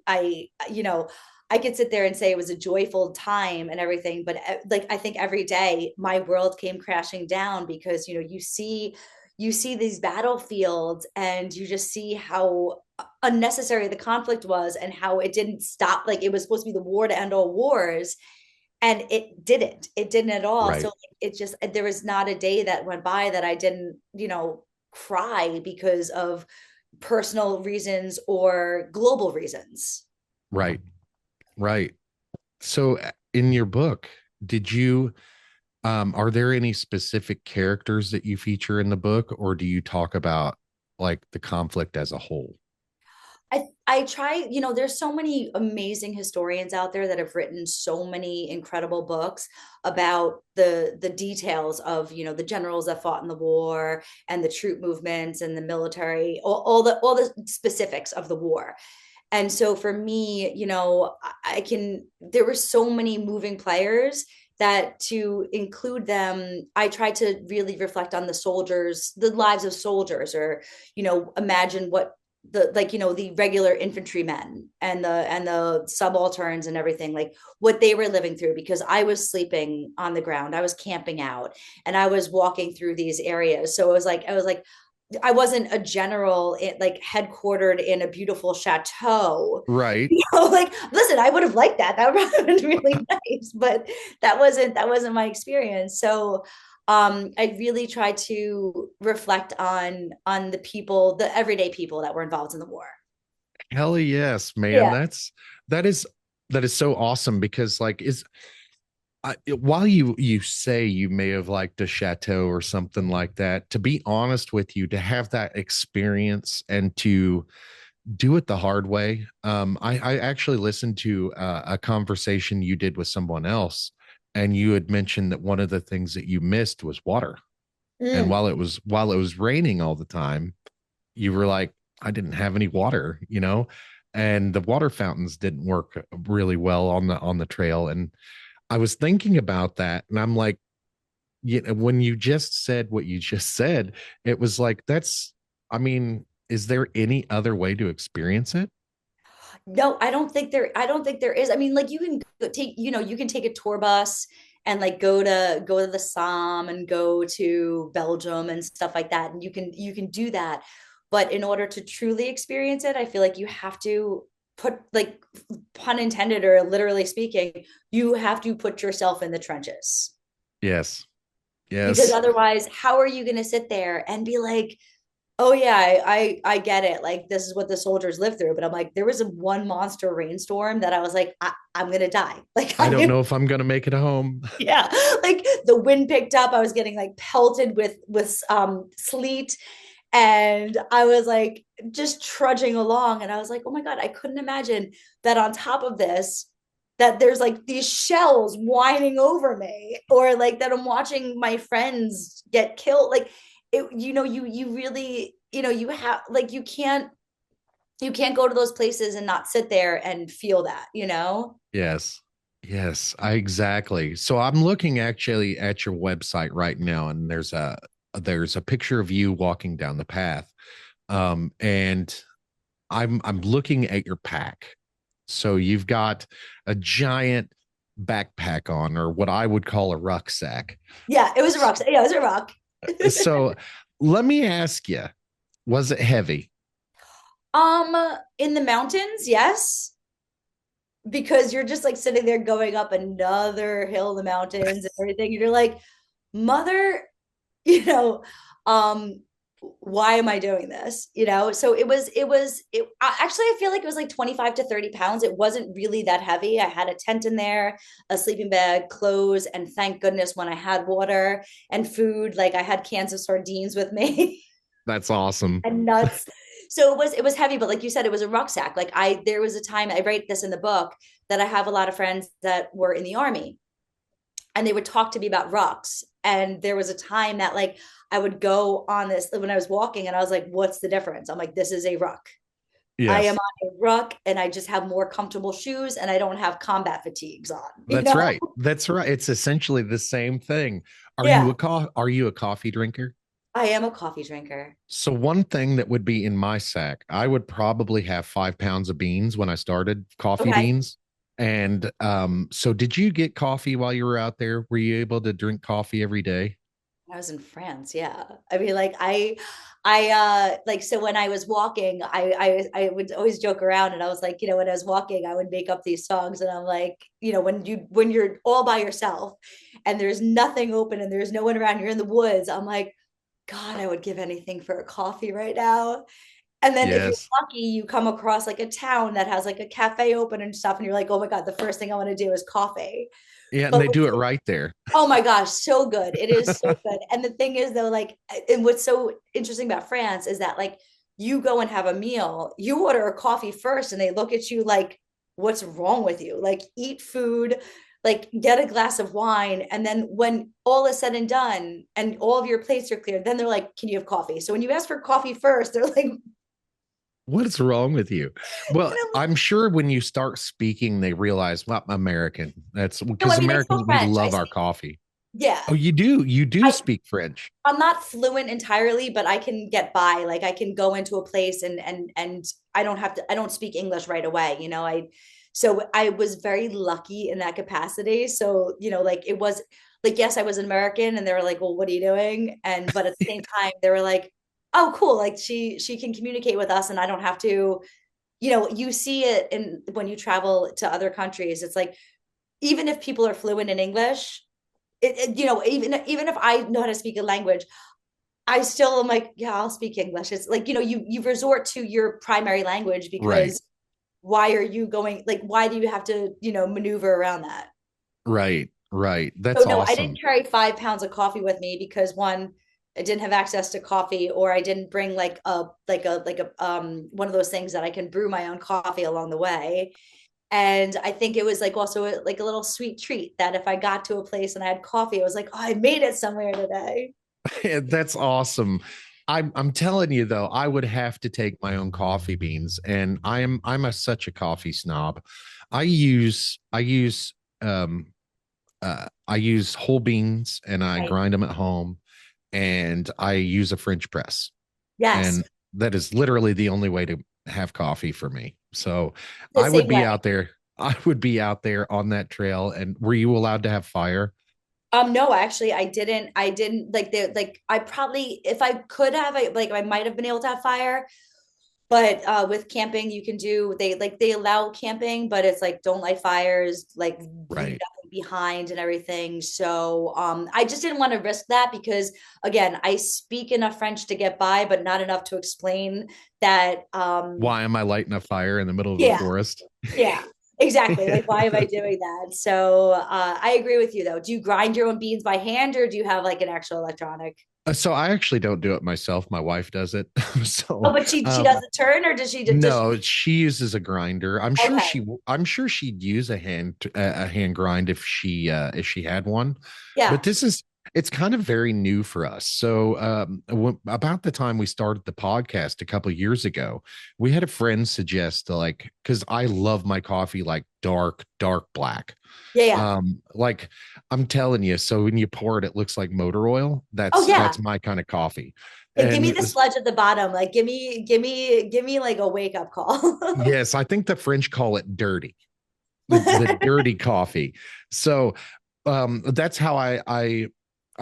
Speaker 2: could sit there and say it was a joyful time and everything, but like, I think every day my world came crashing down, because you see these battlefields, and you just see how unnecessary the conflict was, and how it didn't stop. Like, it was supposed to be the war to end all wars, and it didn't at all. So
Speaker 1: Right.
Speaker 2: like, it just, there was not a day that went by that I didn't cry because of personal reasons or global reasons.
Speaker 1: Right. Right. So in your book, did you are there any specific characters that you feature in the book, or do you talk about like the conflict as a whole?
Speaker 2: I try, there's so many amazing historians out there that have written so many incredible books about the details of, the generals that fought in the war, and the troop movements, and the military, all the specifics of the war. And so for me, I can, there were so many moving players, that to include them, I tried to really reflect on the lives of soldiers, or, imagine what the regular infantrymen, and the subalterns and everything, like what they were living through, because I was sleeping on the ground, I was camping out, and I was walking through these areas. So I was like, I wasn't a general, like headquartered in a beautiful chateau.
Speaker 1: Right.
Speaker 2: Like, listen, I would have liked that. That would have been really nice, but that wasn't my experience. So, I really tried to reflect on the people, the everyday people that were involved in the war.
Speaker 1: Hell yes, man.
Speaker 2: Yeah.
Speaker 1: That is so awesome because like while you say you may have liked a chateau or something like that, to be honest with you, to have that experience and to do it the hard way. I actually listened to a conversation you did with someone else, and you had mentioned that one of the things that you missed was water. And
Speaker 2: Mm.
Speaker 1: while it was raining all the time, you were like, I didn't have any water, and the water fountains didn't work really well on the trail. And I was thinking about that, and I'm like, when you just said what you just said, it was like, I mean, is there any other way to experience it?
Speaker 2: No, I don't think there is. I mean, like, you can you can take a tour bus, and like go to the Somme, and go to Belgium and stuff like that. And you can do that. But in order to truly experience it, I feel like you have to put, like, pun intended, or literally speaking, you have to put yourself in the trenches.
Speaker 1: Yes.
Speaker 2: Because
Speaker 1: Yes.
Speaker 2: otherwise, how are you going to sit there and be like, Oh yeah, I get it. Like this is what the soldiers live through. But I'm like, there was a one monster rainstorm that I was like, I'm gonna die. Like
Speaker 1: I don't
Speaker 2: I
Speaker 1: know if I'm going to make it home.
Speaker 2: yeah, like the wind picked up. I was getting like pelted with sleet, and I was like just trudging along. And I was like, oh my God, I couldn't imagine that on top of this, that there's like these shells whining over me, or like that I'm watching my friends get killed. Like it, you really, you have like you can't go to those places and not sit there and feel that.
Speaker 1: Yes. Yes, I exactly. So I'm looking actually at your website right now, and there's a picture of you walking down the path. And I'm looking at your pack. So you've got a giant backpack on, or what I would call a rucksack.
Speaker 2: Yeah, it was a rock. Yeah, it was a rock.
Speaker 1: So let me ask you, was it heavy?
Speaker 2: In the mountains, yes, because you're just like sitting there going up another hill in the mountains and everything. And you're like, mother, you know, um, why am I doing this? So actually, I feel like it was like 25 to 30 pounds. It wasn't really that heavy. I had a tent in there, a sleeping bag, clothes, and thank goodness when I had water and food, like I had cans of sardines with me.
Speaker 1: That's awesome.
Speaker 2: And nuts. So it was heavy, but like you said, it was a rucksack. Like there was a time, I write this in the book, that I have a lot of friends that were in the army, and they would talk to me about rucks. And there was a time that like I would go on this when I was walking, and I was like, what's the difference? I'm like, this is a ruck. I am
Speaker 1: Yes,
Speaker 2: on a ruck, and I just have more comfortable shoes, and I don't have combat fatigues on,
Speaker 1: that's right. That's right. It's essentially the same thing.
Speaker 2: Yeah,
Speaker 1: Are you a coffee drinker?
Speaker 2: I am a coffee drinker.
Speaker 1: So one thing that would be in my sack, I would probably have 5 pounds of beans when I started, coffee
Speaker 2: Okay.
Speaker 1: beans. And so did you get coffee while you were out there? Were you able to drink coffee every day?
Speaker 2: I was in France, yeah. I mean, like like so when I was walking, I would always joke around, and I was like, when I was walking, I would make up these songs, and I'm like, when you're all by yourself and there's nothing open and there's no one around, you're in the woods. I'm like, God, I would give anything for a coffee right now. And then if you're
Speaker 1: Yes.
Speaker 2: lucky, you come across like a town that has like a cafe open and stuff, and you're like, oh my God, the first thing I want to do is coffee.
Speaker 1: Yeah, and
Speaker 2: But
Speaker 1: they do it right there.
Speaker 2: oh my gosh, so good. It is so good. And the thing is though, like, and what's so interesting about France is that like you go and have a meal, you order a coffee first, and they look at you like, what's wrong with you? Like, eat food, like get a glass of wine. And then when all is said and done and all of your plates are cleared, then they're like, can you have coffee? So when you ask for coffee first, they're like,
Speaker 1: What's wrong with you? Well, I'm sure when you start speaking, they realize, well, I'm American. That's
Speaker 2: no, I
Speaker 1: because
Speaker 2: mean, I
Speaker 1: Americans,
Speaker 2: speak
Speaker 1: we
Speaker 2: French.
Speaker 1: love our coffee.
Speaker 2: Yeah.
Speaker 1: Oh, you do? You do
Speaker 2: I,
Speaker 1: speak French?
Speaker 2: I'm not fluent entirely, but I can get by. Like I can go into a place and I don't speak English right away. So I was very lucky in that capacity. So, like it was like, yes, I was an American, and they were like, well, what are you doing? And but at the same time, they were like, oh, cool. Like she can communicate with us, and I don't have to, you see it in when you travel to other countries. It's like, even if people are fluent in English, even if I know how to speak a language, I still am like, yeah, I'll speak English. It's like, you resort to your primary language,
Speaker 1: Right.
Speaker 2: because why are you going, like, why do you have to, maneuver around that?
Speaker 1: Right. Right.
Speaker 2: So
Speaker 1: That's
Speaker 2: no, I didn't
Speaker 1: awesome.
Speaker 2: carry 5 pounds of coffee with me because one, I didn't have access to coffee, or I didn't bring like a one of those things that I can brew my own coffee along the way. And I think it was like also like a little sweet treat that if I got to a place and I had coffee, I was like, oh, I made it somewhere today.
Speaker 1: That's awesome. I'm telling you though, I would have to take my own coffee beans, and such a coffee snob. I use I use whole beans, and I
Speaker 2: Right.
Speaker 1: grind them at home, and I use a French press,
Speaker 2: Yes.
Speaker 1: and that is literally the only way to have coffee for me. So
Speaker 2: The
Speaker 1: I would
Speaker 2: same way.
Speaker 1: be out there. I would be out there on that trail. And were you allowed to have fire?
Speaker 2: No, actually, I didn't like I probably, if I could have, I might have been able to have fire, but with camping, you can do, they allow camping, but it's like, don't light fires, like leave
Speaker 1: Right.
Speaker 2: nothing behind and everything. So I just didn't want to risk that because again, I speak enough French to get by, but not enough to explain that
Speaker 1: Why am I lighting a fire in the middle of the
Speaker 2: yeah,
Speaker 1: forest?
Speaker 2: yeah, exactly. Like, why am I doing that? So I agree with you though. Do you grind your own beans by hand or do you have like an actual electronic?
Speaker 1: So I actually don't do it myself. My wife does it.
Speaker 2: Oh,
Speaker 1: so
Speaker 2: but she does a turn, or does she?
Speaker 1: no, she uses a grinder.
Speaker 2: Okay,
Speaker 1: I'm sure she'd use a hand grind if she had one. But
Speaker 2: yeah,
Speaker 1: this is it's kind of very new for us. So about the time we started the podcast a couple of years ago, we had a friend suggest like because I love my coffee like dark black.
Speaker 2: yeah, yeah.
Speaker 1: Like I'm telling you, so when you pour it, it looks like motor oil.
Speaker 2: Oh yeah.
Speaker 1: That's my kind of coffee.
Speaker 2: Like, give me
Speaker 1: And
Speaker 2: the sludge at the bottom. Like, give me like a wake up call.
Speaker 1: yes, I think the French call it dirty, the dirty coffee. So that's how I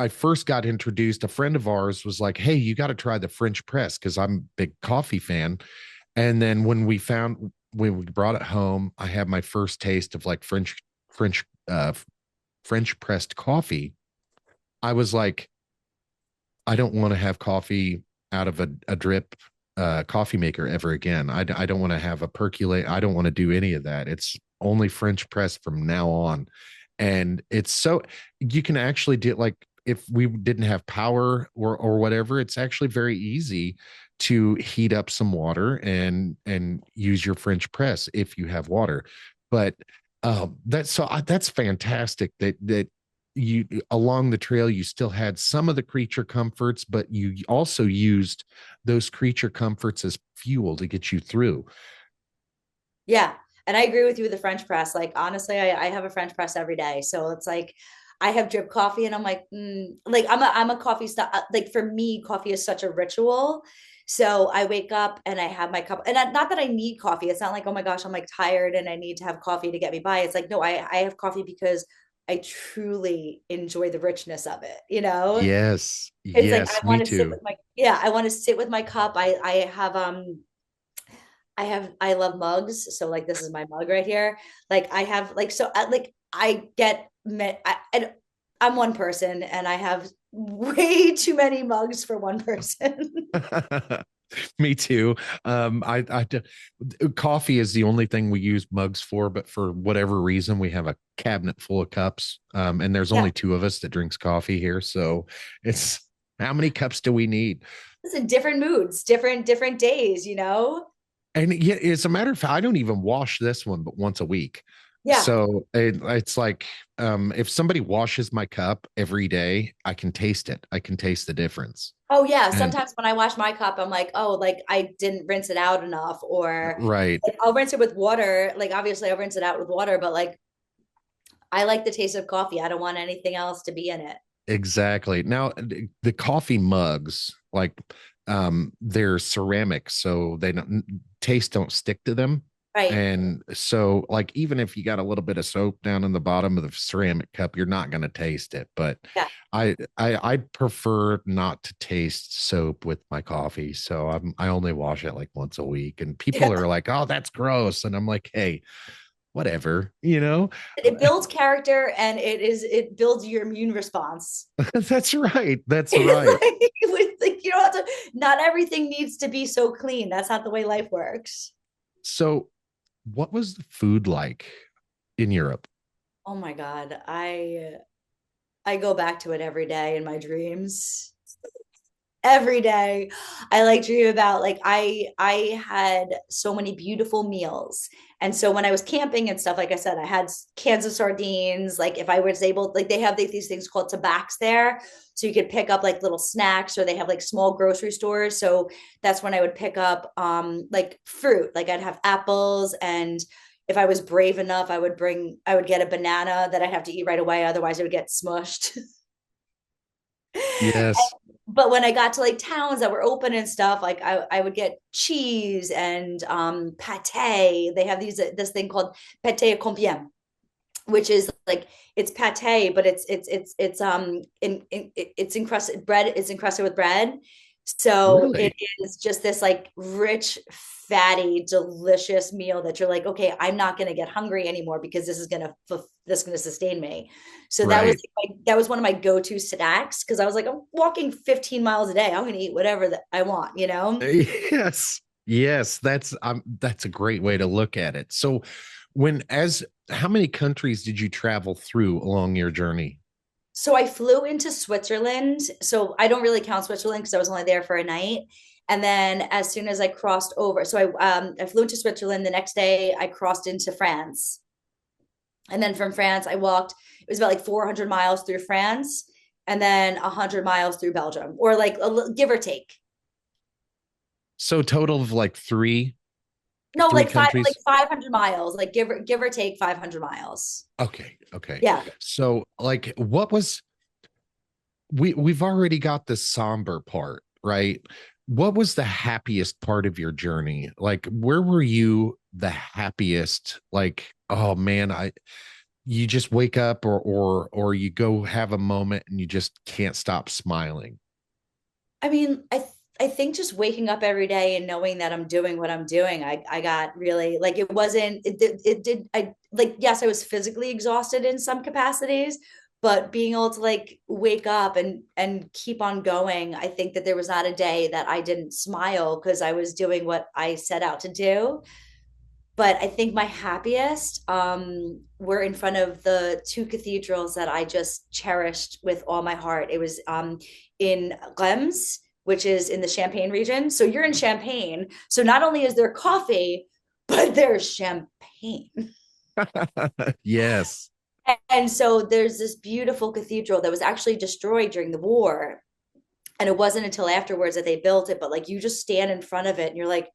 Speaker 1: first got introduced. A friend of ours was like, "Hey, you got to try the French press," because I'm a big coffee fan. And then when we brought it home, I had my first taste of like French uh, French pressed coffee. I was like, I don't want to have coffee out of a drip coffee maker ever again. I don't want to have a percolate. I don't want to do any of that. It's only French press from now on. And it's so you can actually do like if we didn't have power or whatever, it's actually very easy to heat up some water and use your French press if you have water. But that's fantastic that you along the trail you still had some of the creature comforts but you also used those creature comforts as fuel to get you through.
Speaker 2: Yeah. And I agree with you with the French press. Like, honestly, I have a French press every day. So it's like, I have drip coffee and I'm like, like I'm a coffee stuff. Like for me, coffee is such a ritual. So I wake up and I have my cup and not that I need coffee. It's not like, oh my gosh, I'm like tired and I need to have coffee to get me by. It's like, no, I have coffee because I truly enjoy the richness of it, you know?
Speaker 1: Yes,
Speaker 2: It's like I
Speaker 1: yes, me
Speaker 2: want to sit with
Speaker 1: too.
Speaker 2: my yeah, I want to sit with my cup. I love mugs. So like this is my mug right here. Like I have like so like I get met and I'm one person and I have way too many mugs for one person.
Speaker 1: Me too. Coffee is the only thing we use mugs for, but for whatever reason, we have a cabinet full of cups. And there's
Speaker 2: Yeah.
Speaker 1: only two of us that drinks coffee here. So it's how many cups do we need?
Speaker 2: Listen, different moods, different days, you know?
Speaker 1: And yeah, as a matter of fact, I don't even wash this one but once a week.
Speaker 2: Yeah.
Speaker 1: So it's like if somebody washes my cup every day, I can taste it. I can taste the difference.
Speaker 2: Oh yeah.
Speaker 1: And
Speaker 2: Sometimes when I wash my cup, I'm like, oh, like I didn't rinse it out enough, or
Speaker 1: right,
Speaker 2: like, I'll rinse it with water. Like obviously I'll rinse it out with water, but like I like the taste of coffee. I don't want anything else to be in it.
Speaker 1: exactly. Now the coffee mugs, like they're ceramic, so they don't taste don't stick to them.
Speaker 2: Right.
Speaker 1: And so like even if you got a little bit of soap down in the bottom of the ceramic cup, you're not going to taste it. But
Speaker 2: Yeah.
Speaker 1: I prefer not to taste soap with my coffee. So I only wash it like once a week. And people
Speaker 2: Yeah.
Speaker 1: are like, "Oh, that's gross." And I'm like, "Hey, whatever, you know."
Speaker 2: It builds character and it builds your immune response.
Speaker 1: That's right. That's right.
Speaker 2: Like, you don't have to, not everything needs to be so clean. That's not the way life works.
Speaker 1: So what was the food like in Europe?
Speaker 2: Oh my God. I go back to it every day in my dreams. Every day I like dream about like I had so many beautiful meals. And so when I was camping and stuff, like I said, I had cans of sardines. Like if I was able, like they have these things called tabacs there, so you could pick up like little snacks, or they have like small grocery stores. So that's when I would pick up like fruit. Like I'd have apples, and if I was brave enough, I would get a banana that I'd have to eat right away, otherwise it would get smushed.
Speaker 1: Yes.
Speaker 2: But when I got to like towns that were open and stuff, like I would get cheese and pate. They have this thing called pate à combien, which is like it's pate, but it's encrusted bread. It's encrusted with bread. So it
Speaker 1: Really?
Speaker 2: is just this like rich, fatty, delicious meal that you're like, okay, I'm not going to get hungry anymore because this is going to sustain me. So
Speaker 1: Right.
Speaker 2: that was one of my go-to snacks because I was like, I'm walking 15 miles a day. I'm going to eat whatever that I want, you know?
Speaker 1: Yes. Yes, that's a great way to look at it. So when as how many countries did you travel through along your journey?
Speaker 2: So I flew into Switzerland. So I don't really count Switzerland because I was only there for a night. And then as soon as I crossed over, I flew into Switzerland. The next day I crossed into France. And then from France, I walked, it was about like 400 miles through France and then 100 miles through Belgium, or like give or take.
Speaker 1: So total of like
Speaker 2: No,
Speaker 1: three
Speaker 2: like
Speaker 1: countries.
Speaker 2: 500 miles, like give or take 500 miles.
Speaker 1: Okay, okay.
Speaker 2: Yeah.
Speaker 1: So like what was we've already got the somber part, right? What was the happiest part of your journey? Like where were you the happiest? Like, oh man, I you just wake up or you go have a moment and you just can't stop smiling.
Speaker 2: I mean, I think just waking up every day and knowing that I'm doing what I'm doing, I got really like it did I like yes, I was physically exhausted in some capacities, but being able to like wake up and keep on going, I think that there was not a day that I didn't smile because I was doing what I set out to do. But I think my happiest were in front of the two cathedrals that I just cherished with all my heart. It was in Reims, which is in the Champagne region. So you're in Champagne. So not only is there coffee, but there's champagne.
Speaker 1: Yes.
Speaker 2: And so there's this beautiful cathedral that was actually destroyed during the war. And it wasn't until afterwards that they built it. But like you just stand in front of it and you're like,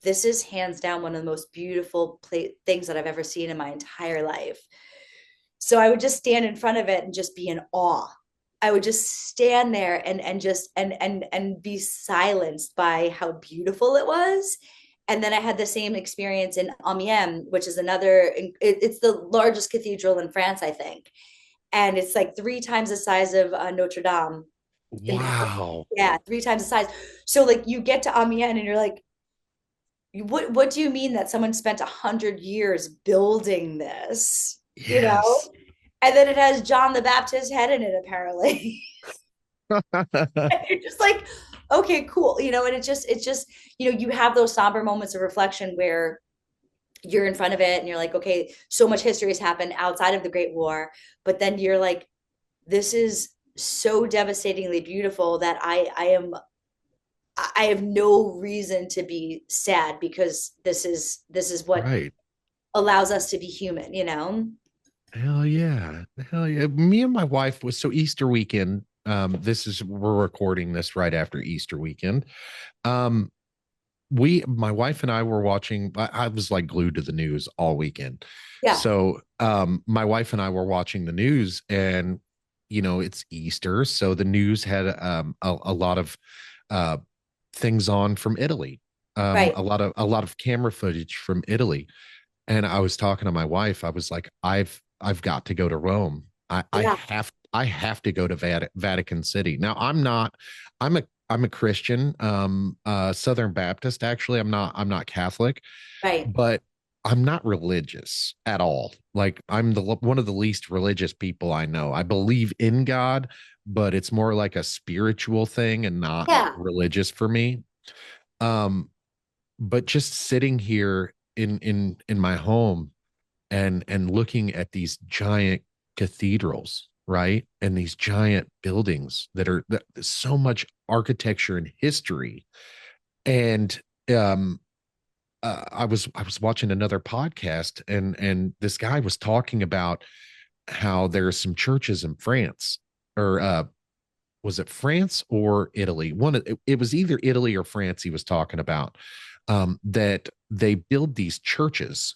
Speaker 2: this is hands down one of the most beautiful things that I've ever seen in my entire life. So I would just stand in front of it and just be in awe. I would just stand there and just and be silenced by how beautiful it was. And then I had the same experience in Amiens, which is it's the largest cathedral in France, I think. And it's like three times the size of Notre Dame in Paris.
Speaker 1: Wow.
Speaker 2: Yeah, three times the size. So like you get to Amiens and you're like, what do you mean that someone spent 100 years building this? You know,
Speaker 1: Yes.
Speaker 2: and then it has John the Baptist head in it apparently. You're just like, okay, cool, you know, and it's just you have those somber moments of reflection where you're in front of it and you're like, okay, so much history has happened outside of the Great War, but then you're like, this is so devastatingly beautiful that I have no reason to be sad because this is what
Speaker 1: Right.
Speaker 2: allows us to be human, you know?
Speaker 1: Hell yeah. Hell yeah. Me and my wife was so Easter weekend. This is we're recording this right after Easter weekend. Um, my wife and I were watching, I was like glued to the news all weekend.
Speaker 2: Yeah,
Speaker 1: So my wife and I were watching the news and it's Easter. So the news had a lot of uh things on from Italy.
Speaker 2: right.
Speaker 1: A lot of camera footage from Italy. And I was talking to my wife. I was like, I've got to go to Rome.
Speaker 2: Yeah,
Speaker 1: I have to go to Vatican City. Now I'm a Christian, Southern Baptist. Actually, I'm not Catholic,
Speaker 2: right.
Speaker 1: but I'm not religious at all. Like I'm the one of the least religious people I know. I believe in God, but it's more like a spiritual thing and not
Speaker 2: Yeah.
Speaker 1: religious for me. Um, but just sitting here in my home and looking at these giant cathedrals, right, and these giant buildings that so much architecture and history, and I was watching another podcast, and this guy was talking about how there are some churches in France, or was it France or Italy? It was either Italy or France. He was talking about that they build these churches,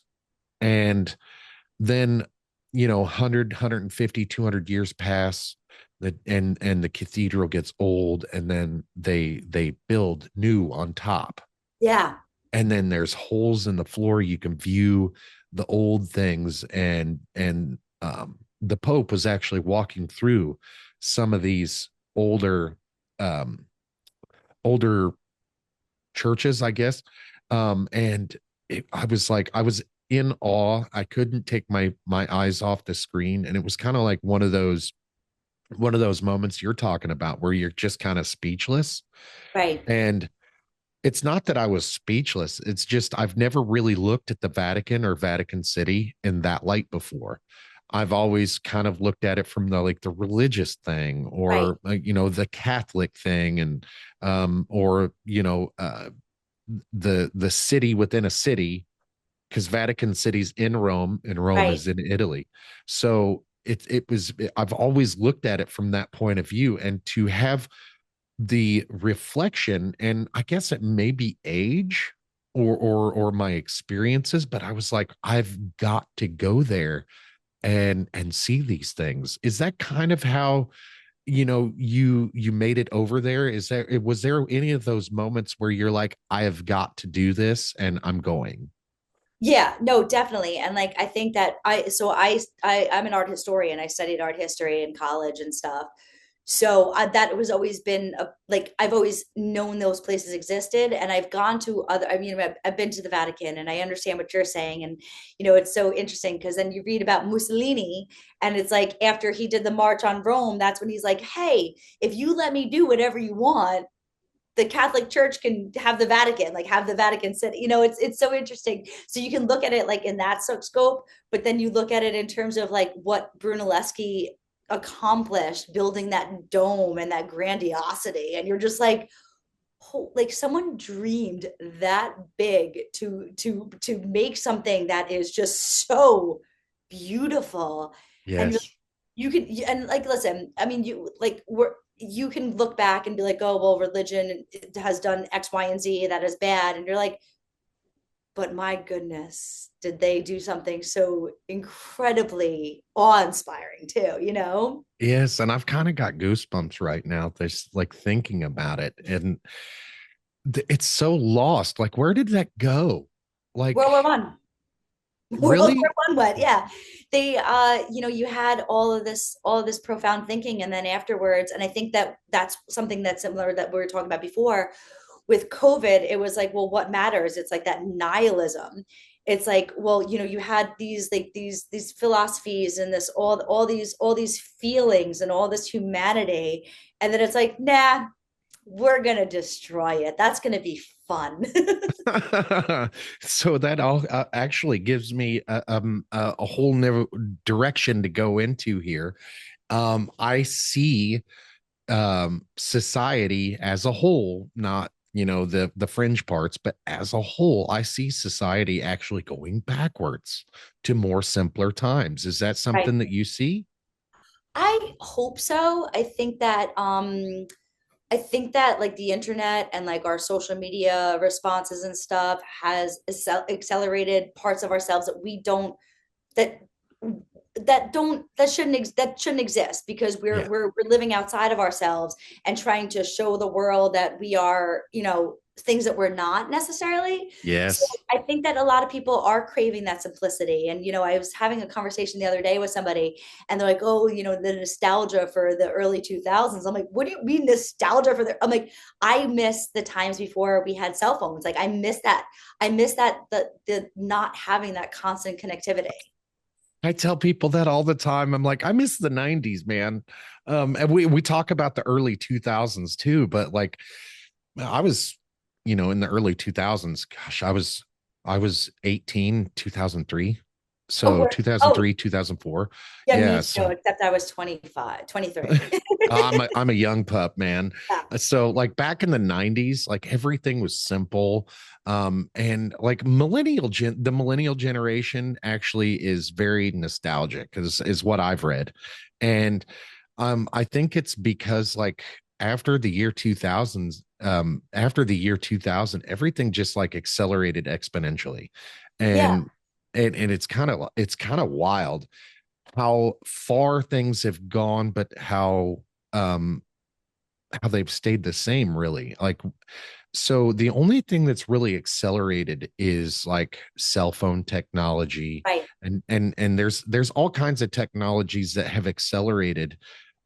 Speaker 1: and then 100 200 years pass, and the cathedral gets old, and then they build new on top,
Speaker 2: Yeah.
Speaker 1: and then there's holes in the floor. You can view the old things, and the Pope was actually walking through some of these older um older churches, I guess. And I was like, I was in awe. I couldn't take my eyes off the screen, and it was kind of like one of those moments you're talking about where you're just kind of speechless.
Speaker 2: Right.
Speaker 1: And it's not that I was speechless. It's just I've never really looked at the Vatican or Vatican City in that light before. I've always kind of looked at it from the like the religious thing
Speaker 2: Right.
Speaker 1: or the Catholic thing and or the city within a city, because Vatican City's in Rome and Rome
Speaker 2: Right.
Speaker 1: is in Italy. So I've always looked at it from that point of view, and to have the reflection, and I guess it may be age or my experiences, but I was like, I've got to go there and see these things. Is that kind of how you made it over there? Was there any of those moments where you're like, I have got to do this and I'm going?
Speaker 2: Yeah, no, definitely. And like I think that I'm an art historian. I studied art history in college and stuff. So that was always been like I've always known those places existed, and I've gone to other. I mean, I've been to the Vatican, and I understand what you're saying, and it's so interesting because then you read about Mussolini, and it's like after he did the March on Rome, that's when he's like, "Hey, if you let me do whatever you want, the Catholic Church can have the Vatican, like have the Vatican City." It's so interesting. So you can look at it like in that scope, but then you look at it in terms of like what Brunelleschi accomplished building that dome and that grandiosity, and you're just like, oh, like someone dreamed that big to make something that is just so beautiful. And
Speaker 1: Yes.
Speaker 2: you can, and like, listen, I mean, you can look back and be like, oh, well, religion has done X, Y, and Z that is bad. And you're like, but my goodness, did they do something so incredibly awe-inspiring too,
Speaker 1: Yes, and I've kind of got goosebumps right now, just like thinking about it. And it's so lost. Like, where did that go?
Speaker 2: World
Speaker 1: Like,
Speaker 2: War One. World
Speaker 1: really?
Speaker 2: War One went, yeah. They you had all of this profound thinking, and then afterwards, and I think that that's something that's similar that we were talking about before with COVID. It was like, well, what matters? It's like that nihilism. It's like, well, you had these like these philosophies and this all these feelings and all this humanity, and then it's like, nah, we're gonna destroy it. That's gonna be fun.
Speaker 1: So that all actually gives me a whole new direction to go into here. I see society as a whole, not the fringe parts, but as a whole, I see society actually going backwards to more simpler times. Is that
Speaker 2: Right.
Speaker 1: something that you see?
Speaker 2: I hope so. I think that like the internet and like our social media responses and stuff has accelerated parts of ourselves that we don't that that shouldn't exist because we're
Speaker 1: Yeah.
Speaker 2: we're we're living outside of ourselves and trying to show the world that we are, things that we're not necessarily. So
Speaker 1: Yes.
Speaker 2: I think that a lot of people are craving that simplicity. And I was having a conversation the other day with somebody, and they're like, "Oh, the nostalgia for the early 2000s." I'm like, "What do you mean nostalgia for the?" I'm like, "I miss the times before we had cell phones. Like I miss that. I miss that the not having that constant connectivity."
Speaker 1: I tell people that all the time. I'm like, I miss the 90s, man. And we talk about the early 2000s too, but like I was, in the early 2000s, gosh, I was 18, 2003.
Speaker 2: Oh,
Speaker 1: So
Speaker 2: oh,
Speaker 1: 2003, 2004.
Speaker 2: yeah,
Speaker 1: Yeah,
Speaker 2: me too,
Speaker 1: so
Speaker 2: except I was 25, 23.
Speaker 1: I'm a young pup, man.
Speaker 2: Yeah.
Speaker 1: So like back in the 90s, like everything was simple. And like the millennial generation actually is very nostalgic, is what I've read. And I think it's because like after the year 2000, everything just like accelerated exponentially.
Speaker 2: Yeah.
Speaker 1: And it's kind of wild how far things have gone, but um how they've stayed the same, really. Like, so the only thing that's really accelerated is like cell phone technology,
Speaker 2: Right.
Speaker 1: and there's all kinds of technologies that have accelerated,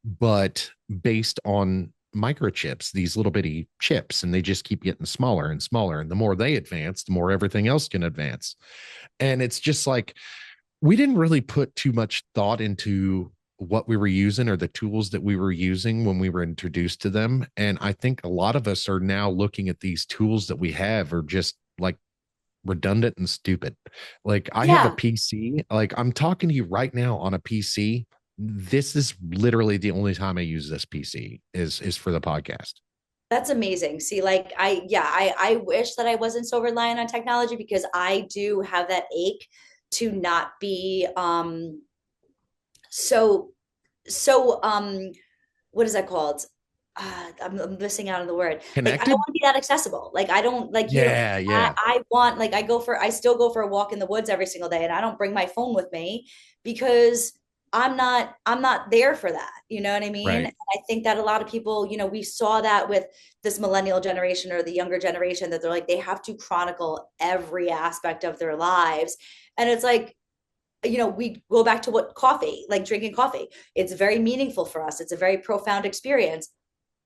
Speaker 1: but based on microchips, these little bitty chips, and they just keep getting smaller and smaller. And the more they advance, the more everything else can advance. And it's just like, we didn't really put too much thought into what we were using or the tools that we were using when we were introduced to them. And I think a lot of us are now looking at these tools that we have are just like redundant and stupid. Like I have a
Speaker 2: Yeah,
Speaker 1: PC, like I'm talking to you right now on a PC. This is literally the only time I use this PC is for the podcast.
Speaker 2: that's amazing. See, like I wish that I wasn't so reliant on technology because I do have that ache to not be so what is that called? I'm missing out on the word. Like I don't
Speaker 1: Connected?
Speaker 2: want to be that accessible. Like I don't like you know
Speaker 1: Yeah, yeah.
Speaker 2: I want like I still go for a walk in the woods every single day and I don't bring my phone with me because I'm not there for that. You know what I mean?
Speaker 1: Right.
Speaker 2: And I think that a lot of people, you know, we saw that with this millennial generation or the younger generation that they're like they have to chronicle every aspect of their lives. And it's like you know, we go back to what coffee, like drinking coffee. It's very meaningful for us. It's a very profound experience.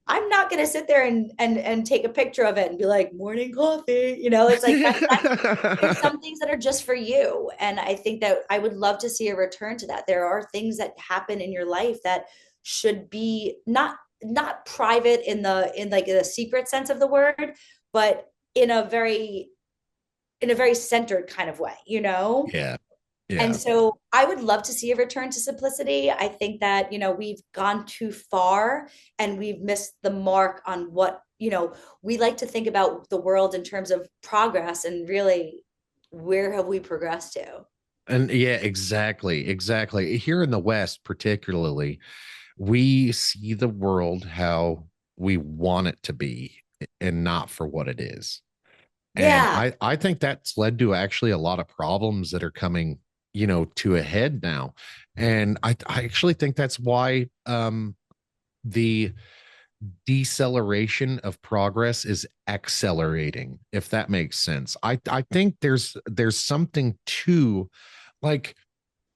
Speaker 2: I'm not going to sit there and take a picture of it and be like morning coffee. You know, it's like that's there's some things that are just for you, and I think that I would love to see a return to that. There are things that happen in your life that should be not private in like a secret sense of the word, but in a very centered kind of way. You know.
Speaker 1: Yeah.
Speaker 2: And
Speaker 1: Yeah.
Speaker 2: so I would love to see a return to simplicity. I think that, you know, we've gone too far and we've missed the mark on what, you know, we like to think about the world in terms of progress and really where have we progressed to?
Speaker 1: And yeah, exactly. Exactly. Here in the West, particularly, we see the world how we want it to be and not for what it is. And
Speaker 2: Yeah,
Speaker 1: I think that's led to actually a lot of problems that are coming, to a head now. And I actually think that's why the deceleration of progress is accelerating, if that makes sense. I think there's something to like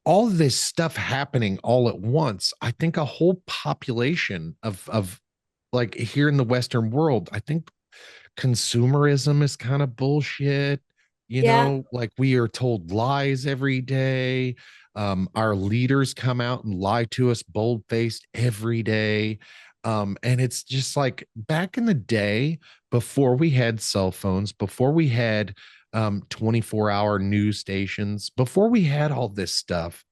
Speaker 1: all of this stuff happening all at once. I think a whole population of like here in the Western world, I think consumerism is kind of bullshit.
Speaker 2: yeah,
Speaker 1: Like we are told lies every day. Our leaders come out and lie to us bold faced every day. And it's just like back in the day, before we had cell phones, before we had 24-hour news stations, before we had all this stuff,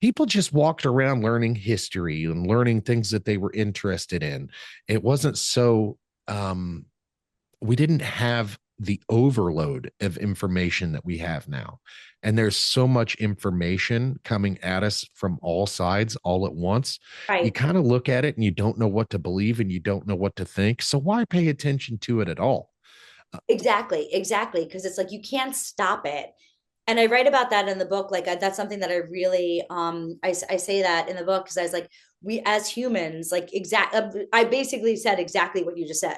Speaker 1: people just walked around learning history and learning things that they were interested in. It wasn't so we didn't have the overload of information that we have now. And there's so much information coming at us from all sides all at once. You
Speaker 2: right.
Speaker 1: kind of look at it and you don't know what to believe and you don't know what to think. So why pay attention to it at all?
Speaker 2: Exactly, exactly. Because it's like you can't stop it. And I write about that in the book. Like that's something that I really I say that in the book because I was like, we as humans, like I basically said exactly what you just said.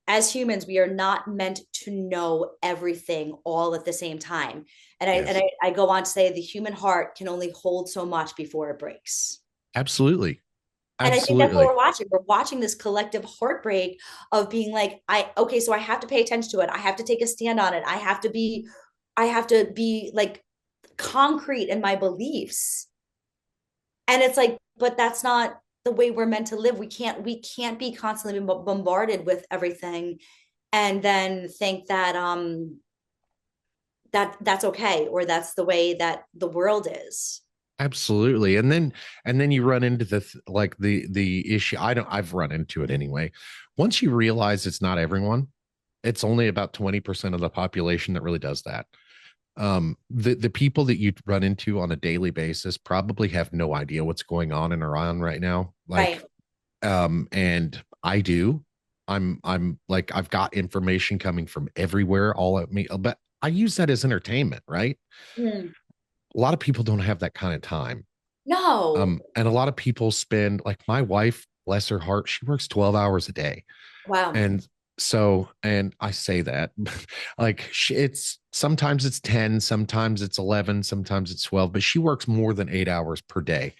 Speaker 2: As humans, we are not meant to know everything all at the same time. And
Speaker 1: Yes,
Speaker 2: I go on to say the human heart can only hold so much before it breaks.
Speaker 1: absolutely.
Speaker 2: And I think that's what
Speaker 1: Absolutely.
Speaker 2: we're watching. We're watching this collective heartbreak of being like, okay, so I have to pay attention to it. I have to take a stand on it. I have to be like concrete in my beliefs. And it's like, but that's not the way we're meant to live. We can't be constantly bombarded with everything and then think that that's okay or that's the way that the world is.
Speaker 1: Absolutely. And then you run into like the issue. I've run into it anyway. Once you realize it's not everyone, it's only about 20% of the population that really does that. The people that you run into on a daily basis probably have no idea what's going on in Iran right now. Like,
Speaker 2: Right.
Speaker 1: and I do. I'm like I've got information coming from everywhere all at me, but I use that as entertainment, right?
Speaker 2: Mm.
Speaker 1: A lot of people don't have that kind of time.
Speaker 2: No.
Speaker 1: And a lot of people spend, like my wife, bless her heart, she works 12 hours a day.
Speaker 2: Wow.
Speaker 1: And so, and I say that like it's sometimes it's 10, sometimes it's 11, sometimes it's 12, but she works more than 8 hours per day.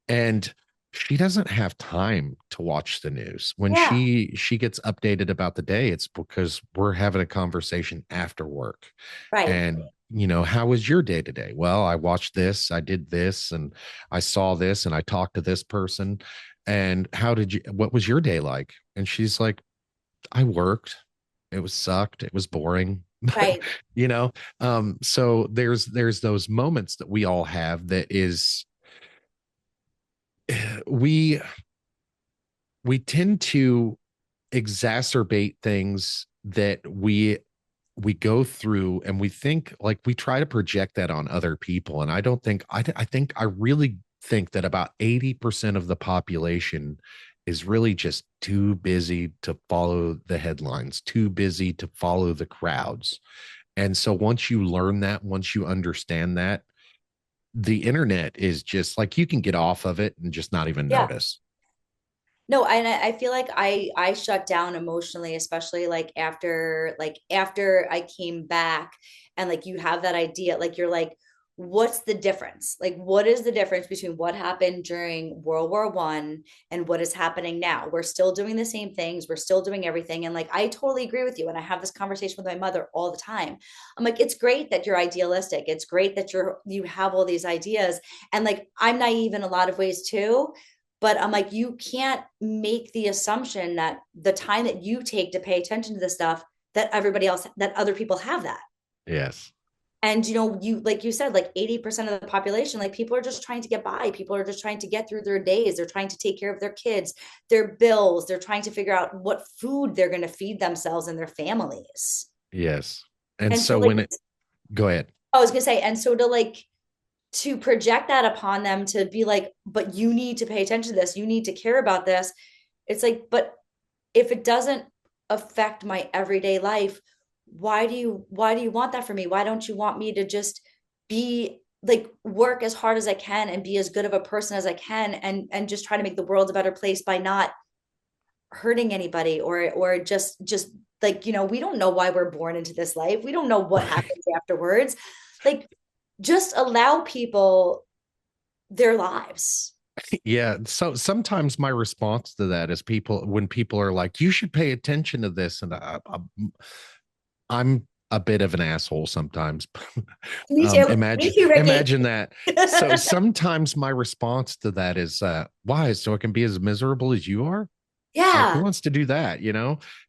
Speaker 1: And she doesn't have time to watch the news. When
Speaker 2: Yeah,
Speaker 1: she gets updated about the day, it's because we're having a conversation after work.
Speaker 2: right.
Speaker 1: And how was your day today? Well, I watched this, I did this, and I saw this, and I talked to this person. And what was your day like? And she's like, I worked. It was sucked. It was boring. But
Speaker 2: Right.
Speaker 1: you know, so there's those moments that we all have that is we we tend to exacerbate things that we go through, and we think, like, we try to project that on other people. And I don't think I think I really think that about 80% of the population is really just too busy to follow the headlines, too busy to follow the crowds. And so once you learn that, once you understand that, the internet is just like, you can get off of it and just not even
Speaker 2: Yeah.
Speaker 1: notice.
Speaker 2: No, and I feel like I shut down emotionally, especially like after I came back, and like you have that idea, like you're like, what's the difference? Like, what is the difference between what happened during World War I and what is happening now? We're still doing the same things, we're still doing everything. And like I totally agree with you. And I have this conversation with my mother all the time. I'm like, it's great that you're idealistic. It's great that you have all these ideas. And like I'm naive in a lot of ways too, but I'm like, you can't make the assumption that the time that you take to pay attention to this stuff, that everybody else, that other people have that.
Speaker 1: Yes.
Speaker 2: And you like you said, like 80% of the population, like people are just trying to get by. People are just trying to get through their days. They're trying to take care of their kids, their bills. They're trying to figure out what food they're going to feed themselves and their families.
Speaker 1: Yes. And
Speaker 2: And so
Speaker 1: so
Speaker 2: like
Speaker 1: when it go ahead.
Speaker 2: I was gonna say, and so to project that upon them, to be like, but you need to pay attention to this, you need to care about this. It's like, but if it doesn't affect my everyday life, why do you want that for me? Why don't you want me to just be like, work as hard as I can and be as good of a person as I can, and just try to make the world a better place by not hurting anybody, or just like, we don't know why we're born into this life. We don't know what
Speaker 1: Right.
Speaker 2: happens afterwards. Like, just allow people their lives.
Speaker 1: Yeah. So sometimes my response to that is, when people are like, you should pay attention to this. And I'm a bit of an asshole sometimes.
Speaker 2: Me too. Me
Speaker 1: Imagine,
Speaker 2: too, Ricky.
Speaker 1: imagine that. So sometimes my response to that is, why? So it can be as miserable as you are? Like, who
Speaker 2: Yeah.
Speaker 1: wants to do that,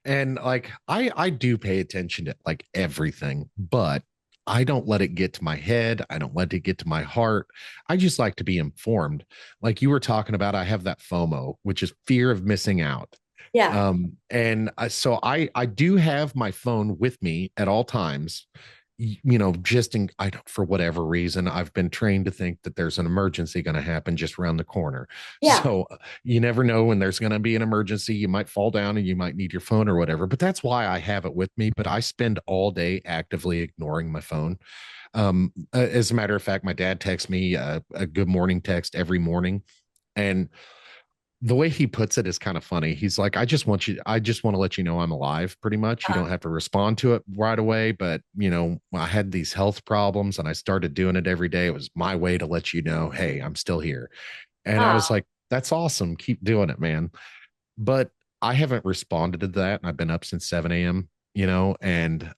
Speaker 1: And like, I do pay attention to like everything, but I don't let it get to my head. I don't let it get to my heart. I just like to be informed. Like you were talking about, I have that FOMO, which is fear of missing out.
Speaker 2: Yeah.
Speaker 1: And so I do have my phone with me at all times. Just I don't, for whatever reason, I've been trained to think that there's an emergency going to happen just around the corner.
Speaker 2: Yeah.
Speaker 1: So you never know when there's going to be an emergency. You might fall down and you might need your phone or whatever. But that's why I have it with me. But I spend all day actively ignoring my phone. As a matter of fact, my dad texts me a good morning text every morning, and the way he puts it is kind of funny. He's like, I just want to let you know I'm alive, pretty much. You
Speaker 2: Uh,
Speaker 1: don't have to respond to it right away. But, I had these health problems and I started doing it every day. It was my way to let you know, hey, I'm still here. And I was
Speaker 2: uh,
Speaker 1: like, that's awesome. Keep doing it, man. But I haven't responded to that. And I've been up since 7 a.m., and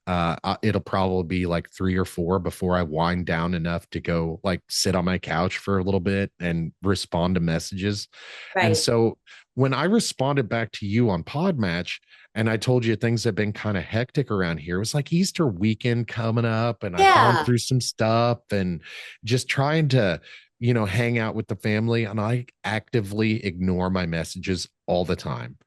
Speaker 1: it'll probably be like 3 or 4 before I wind down enough to go like sit on my couch for a little bit and respond to messages. And
Speaker 2: right.
Speaker 1: so when I responded back to you on Podmatch, and I told you things have been kind of hectic around here, it was like Easter weekend coming up, and I've gone
Speaker 2: Yeah.
Speaker 1: through some stuff and just trying to hang out with the family. And I actively ignore my messages all the time.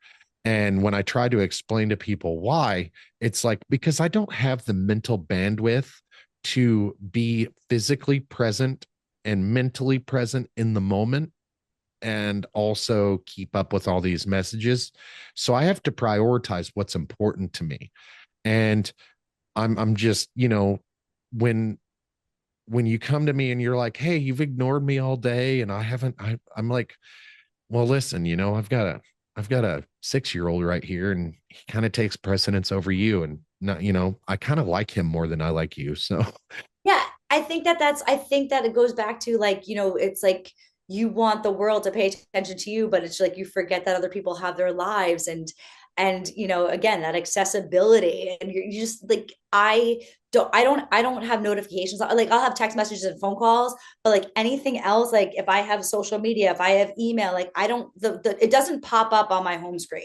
Speaker 1: And when I try to explain to people why, it's like, because I don't have the mental bandwidth to be physically present and mentally present in the moment, and also keep up with all these messages. So I have to prioritize what's important to me. And I'm just, when you come to me and you're like, hey, you've ignored me all day and I haven't, I'm like, well, listen, I've got a 6-year-old right here, and he kind of takes precedence over you. And not, I kind of like him more than I like you. So
Speaker 2: Yeah. I think that it goes back to, like, it's like you want the world to pay attention to you, but it's like you forget that other people have their lives. And again, that accessibility, and you just like, I don't have notifications, like I'll have text messages and phone calls, but like anything else, like if I have social media, if I have email, like I don't, it doesn't pop up on my home screen.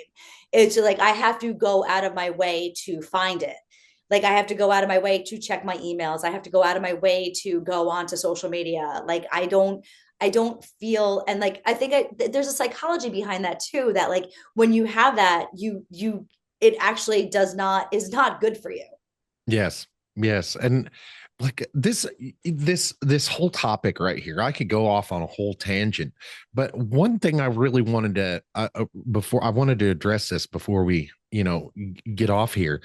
Speaker 2: It's like I have to go out of my way to find it. Like I have to go out of my way to check my emails. I have to go out of my way to go onto social media. Like I don't feel, and like I think there's a psychology behind that too, that like when you have that, it actually is not good for you.
Speaker 1: Yes. Yes. And like this whole topic right here, I could go off on a whole tangent, but one thing I really wanted to before I wanted to address this before we, get off here.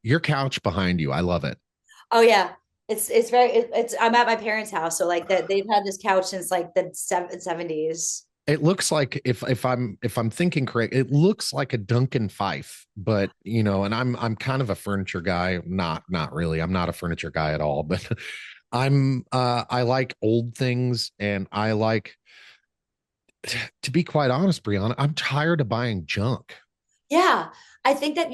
Speaker 1: Your couch behind you, I love it.
Speaker 2: Oh yeah. It's very it's I'm at my parents' house, so like that they've had this couch since like the 70s.
Speaker 1: It looks like, if I'm thinking correct, it looks like a Duncan Fife, but and I'm kind of a furniture guy. Not really. I'm not a furniture guy at all, but I like old things, and I like, to be quite honest, Brianna, I'm tired of buying junk.
Speaker 2: Yeah. I think that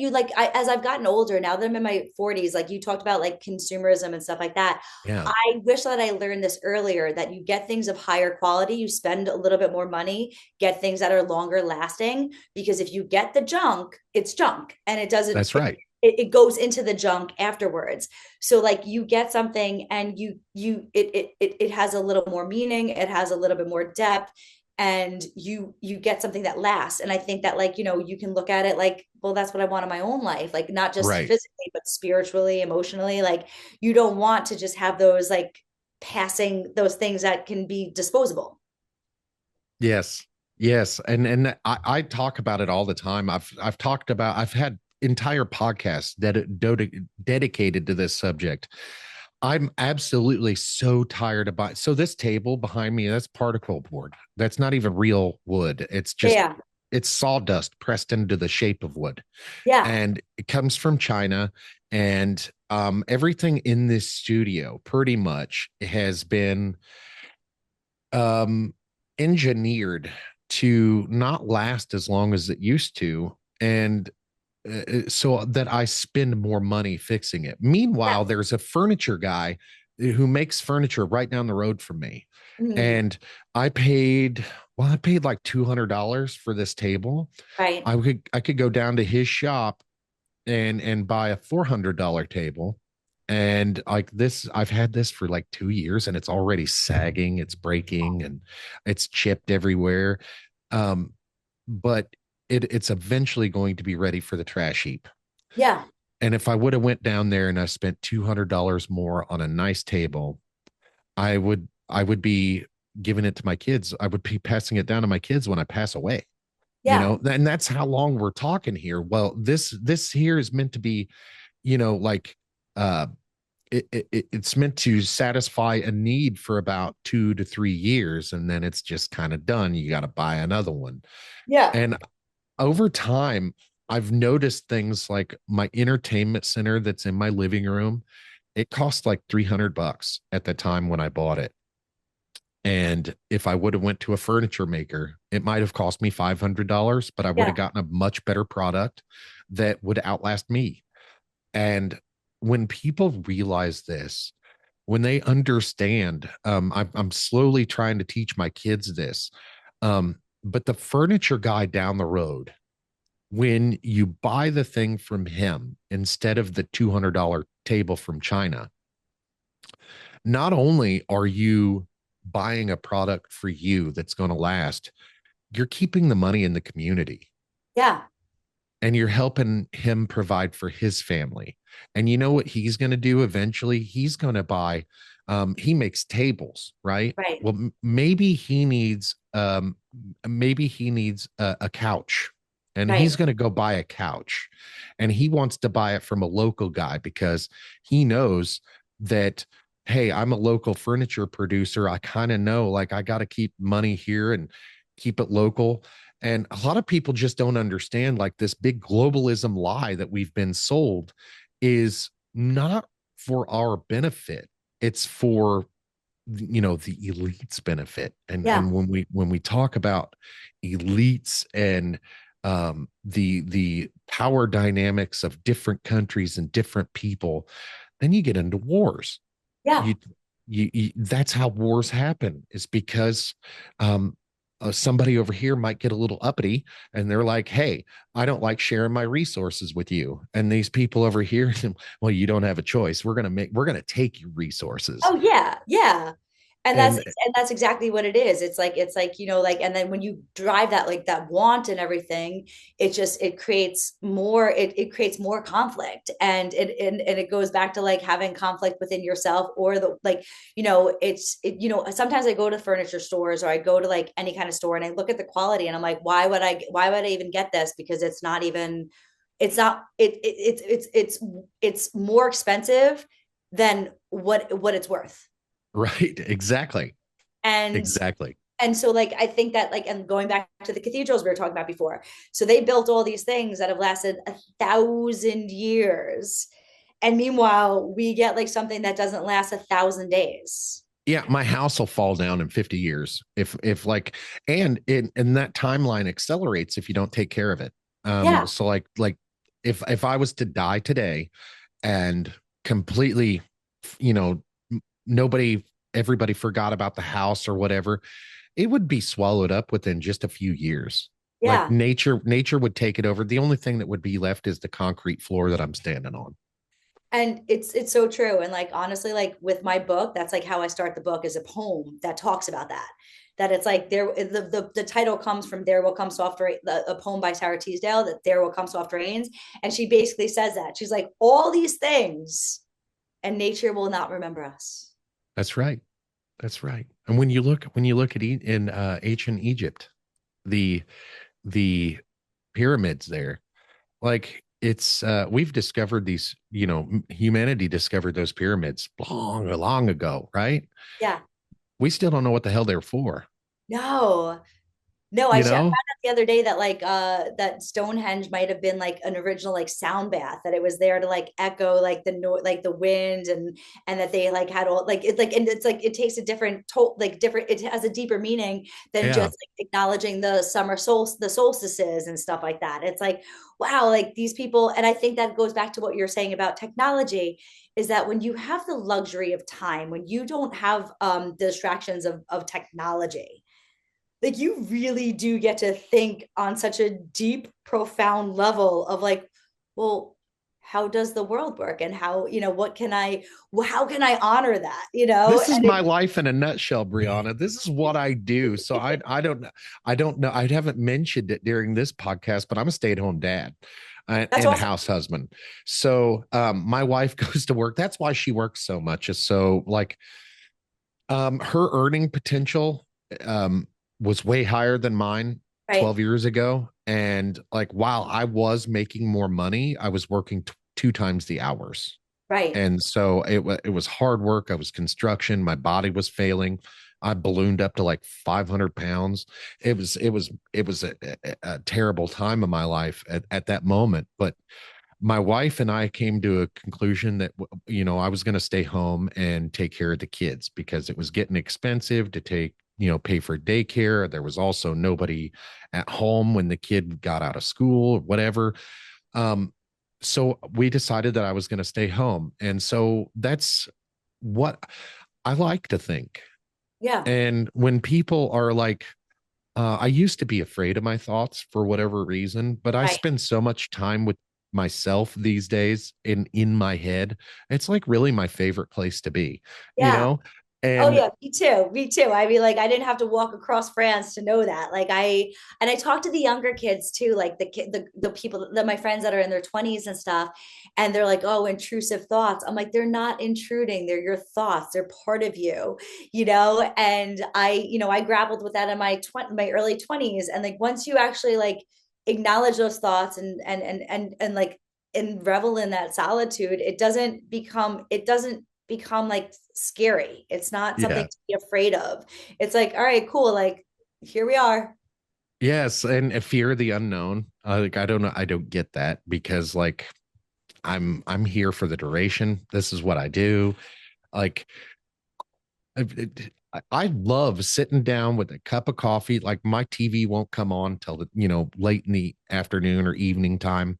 Speaker 2: as I've gotten older, now that I'm in my 40s, like you talked about like consumerism and stuff like that.
Speaker 1: Yeah,
Speaker 2: I wish that I learned this earlier, that you get things of higher quality, you spend a little bit more money, get things that are longer lasting. Because if you get the junk, it's junk and it doesn't,
Speaker 1: that's right.
Speaker 2: it goes into the junk afterwards. So like you get something and it has a little more meaning, it has a little bit more depth, and you get something that lasts. And I think that like you can look at it like, well, that's what I want in my own life, like not just
Speaker 1: Right.
Speaker 2: physically but spiritually, emotionally. Like you don't want to just have those like passing those things that can be disposable.
Speaker 1: Yes. Yes. And I talk about it all the time. I've had entire podcasts dedicated to this subject. I'm absolutely so tired of buying. So this table behind me, that's particle board. That's not even real wood.
Speaker 2: Yeah,
Speaker 1: It's sawdust pressed into the shape of wood.
Speaker 2: yeah,
Speaker 1: And it comes from China. And everything in this studio pretty much has been um, engineered to not last as long as it used to. And so that I spend more money fixing it.
Speaker 2: yeah.
Speaker 1: Meanwhile, there's a furniture guy who makes furniture right down the road from me.
Speaker 2: Mhm.
Speaker 1: And I paid, well, I paid like $200 for this table.
Speaker 2: Right.
Speaker 1: I could go down to his shop and buy a $400 table. And like this, I've had this for like 2 years, and it's already sagging, it's breaking, and it's chipped everywhere. Um, but it's eventually going to be ready for the trash heap.
Speaker 2: Yeah,
Speaker 1: And if I would have went down there and I spent $200 more on a nice table, I would be giving it to my kids. I would be passing it down to my kids when I pass away.
Speaker 2: yeah,
Speaker 1: And that's how long we're talking here. Well, this here is meant to be, like uh it's meant to satisfy a need for about 2 to 3 years, and then it's just kind of done. You got to buy another one.
Speaker 2: yeah,
Speaker 1: And over time, I've noticed things like my entertainment center that's in my living room. It cost like $300 at the time when I bought it. And if I would have went to a furniture maker, it might have cost me $500, but I would have
Speaker 2: yeah,
Speaker 1: gotten a much better product that would outlast me. And when people realize this, when they understand, I'm slowly trying to teach my kids this. But the furniture guy down the road, when you buy the thing from him instead of the $200 table from China, not only are you buying a product for you that's going to last, you're keeping the money in the community,
Speaker 2: yeah,
Speaker 1: and you're helping him provide for his family. And you know what he's going to do eventually? He's going to buy, he makes tables, right?
Speaker 2: right,
Speaker 1: Well, maybe he needs a couch, and he's
Speaker 2: right.
Speaker 1: going to go buy a couch, and he wants to buy it from a local guy because he knows that, hey, I'm a local furniture producer. I kind of know, like, I got to keep money here and keep it local. And a lot of people just don't understand, like, this big globalism lie that we've been sold is not for our benefit. It's for the elites benefit.
Speaker 2: Yeah.
Speaker 1: And when we talk about elites and the power dynamics of different countries and different people, then you get into wars.
Speaker 2: Yeah.
Speaker 1: you, that's how wars happen, is because um somebody over here might get a little uppity, and they're like, hey, I don't like sharing my resources with you. And these people over here, well, you don't have a choice. We're going to take your resources.
Speaker 2: Oh yeah, yeah. And
Speaker 1: And
Speaker 2: that's exactly what it is. It's like, like, and then when you drive that, like that want and everything, it creates more, it creates more conflict. And it goes back to like having conflict within yourself, or the like, sometimes I go to furniture stores, or I go to like any kind of store, and I look at the quality, and I'm like, why would I even get this? Because it's not even, it's not it's more expensive than what it's worth.
Speaker 1: right, exactly,
Speaker 2: and
Speaker 1: exactly.
Speaker 2: and so like I think that, like, and going back to the cathedrals we were talking about before, so they built all these things that have lasted 1,000 years, and meanwhile we get like something that doesn't last 1,000 days.
Speaker 1: Yeah, my house will fall down in 50 years if like, and that timeline accelerates if you don't take care of it.
Speaker 2: Yeah.
Speaker 1: So like if I was to die today and completely, you know, nobody, everybody forgot about the house or whatever, it would be swallowed up within just a few years. Like
Speaker 2: Yeah.
Speaker 1: nature would take it over. The only thing that would be left is the concrete floor that I'm standing on.
Speaker 2: And it's so true. And like honestly, like with my book, that's like how I start the book, is a poem that talks about that. That it's like there, the title comes from "There Will Come Soft Rain," a poem by Sarah Teasdale, that "There will come soft rains," and she basically says that, she's like, all these things, and nature will not remember us.
Speaker 1: That's right. That's right. And when you look at in ancient Egypt, the the pyramids there, like it's we've discovered these, humanity discovered those pyramids long ago, right?
Speaker 2: Yeah.
Speaker 1: We still don't know what the hell they're for,
Speaker 2: No. No, I
Speaker 1: you
Speaker 2: found
Speaker 1: know?
Speaker 2: out the other day that like that Stonehenge might have been like an original like sound bath, that it was there to like echo like like the wind, and that they like had all like it's like, and it's like it takes a different like different, it has a deeper meaning than
Speaker 1: Yeah.
Speaker 2: just like acknowledging the the solstices and stuff like that. It's like, wow, like these people. And I think that goes back to what you're saying about technology, is that when you have the luxury of time, when you don't have the distractions of technology, like you really do get to think on such a deep, profound level of like, well, how does the world work, and how, what can I, how can I honor that,
Speaker 1: This is
Speaker 2: and
Speaker 1: my life in a nutshell, Brianna. This is what I do. So I don't know. I haven't mentioned it during this podcast, but I'm a stay-at-home dad
Speaker 2: that's
Speaker 1: and
Speaker 2: awesome.
Speaker 1: house husband. So my wife goes to work. That's why she works so much. Is so like her earning potential um was way higher than mine
Speaker 2: Right.
Speaker 1: 12 years ago. And like while I was making more money, I was working two times the hours.
Speaker 2: Right.
Speaker 1: And so it was hard work. I was construction. My body was failing. I ballooned up to like 500 pounds. It was a terrible time of my life at that moment. But my wife and I came to a conclusion that, I was going to stay home and take care of the kids because it was getting expensive to pay for daycare. There was also nobody at home when the kid got out of school or whatever. Um, so we decided that I was going to stay home. And so that's what I like to think.
Speaker 2: Yeah.
Speaker 1: And when people are like, I used to be afraid of my thoughts for whatever reason, but I
Speaker 2: Right.
Speaker 1: spend so much time with myself these days in my head. It's like really my favorite place to be, you
Speaker 2: Yeah.
Speaker 1: know?
Speaker 2: Oh
Speaker 1: And
Speaker 2: yeah, me too. Me too. I mean, like I didn't have to walk across France to know that. Like I talk to the younger kids too, like the people that my friends that are in their 20s and stuff, and they're like, "Oh, intrusive thoughts." I'm like, "They're not intruding. They're your thoughts. They're part of you." And I grappled with that in my early 20s, and like once you actually like acknowledge those thoughts and like and revel in that solitude, it doesn't become like scary. It's not something
Speaker 1: yeah,
Speaker 2: to be afraid of. It's like, all right, cool. Like, here we are.
Speaker 1: yes, and a fear of the unknown. Like I don't know, I don't get that because like I'm here for the duration. This is what I do. Like I love sitting down with a cup of coffee. Like my TV won't come on till the, late in the afternoon or evening time.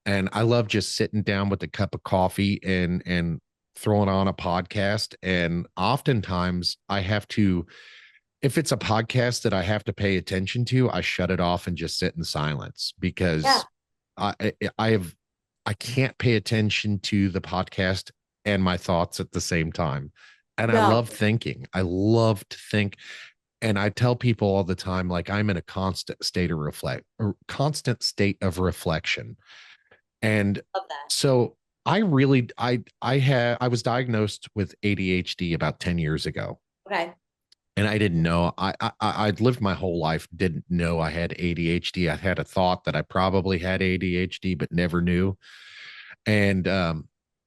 Speaker 1: And I love just sitting down with a cup of coffee and throwing on a podcast. And oftentimes I have to, if it's a podcast that I have to pay attention to, I shut it off and just sit in silence
Speaker 2: Yeah.
Speaker 1: because I have I can't pay attention to the podcast and my thoughts at the same time. And I
Speaker 2: No.
Speaker 1: love thinking. I love to think. And I tell people all the time, like I'm in a constant state of reflection. And
Speaker 2: Love that.
Speaker 1: so I was diagnosed with ADHD about 10 years ago.
Speaker 2: Okay.
Speaker 1: And I didn't know. I'd lived my whole life, didn't know I had ADHD. I had a thought that I probably had ADHD, but never knew. And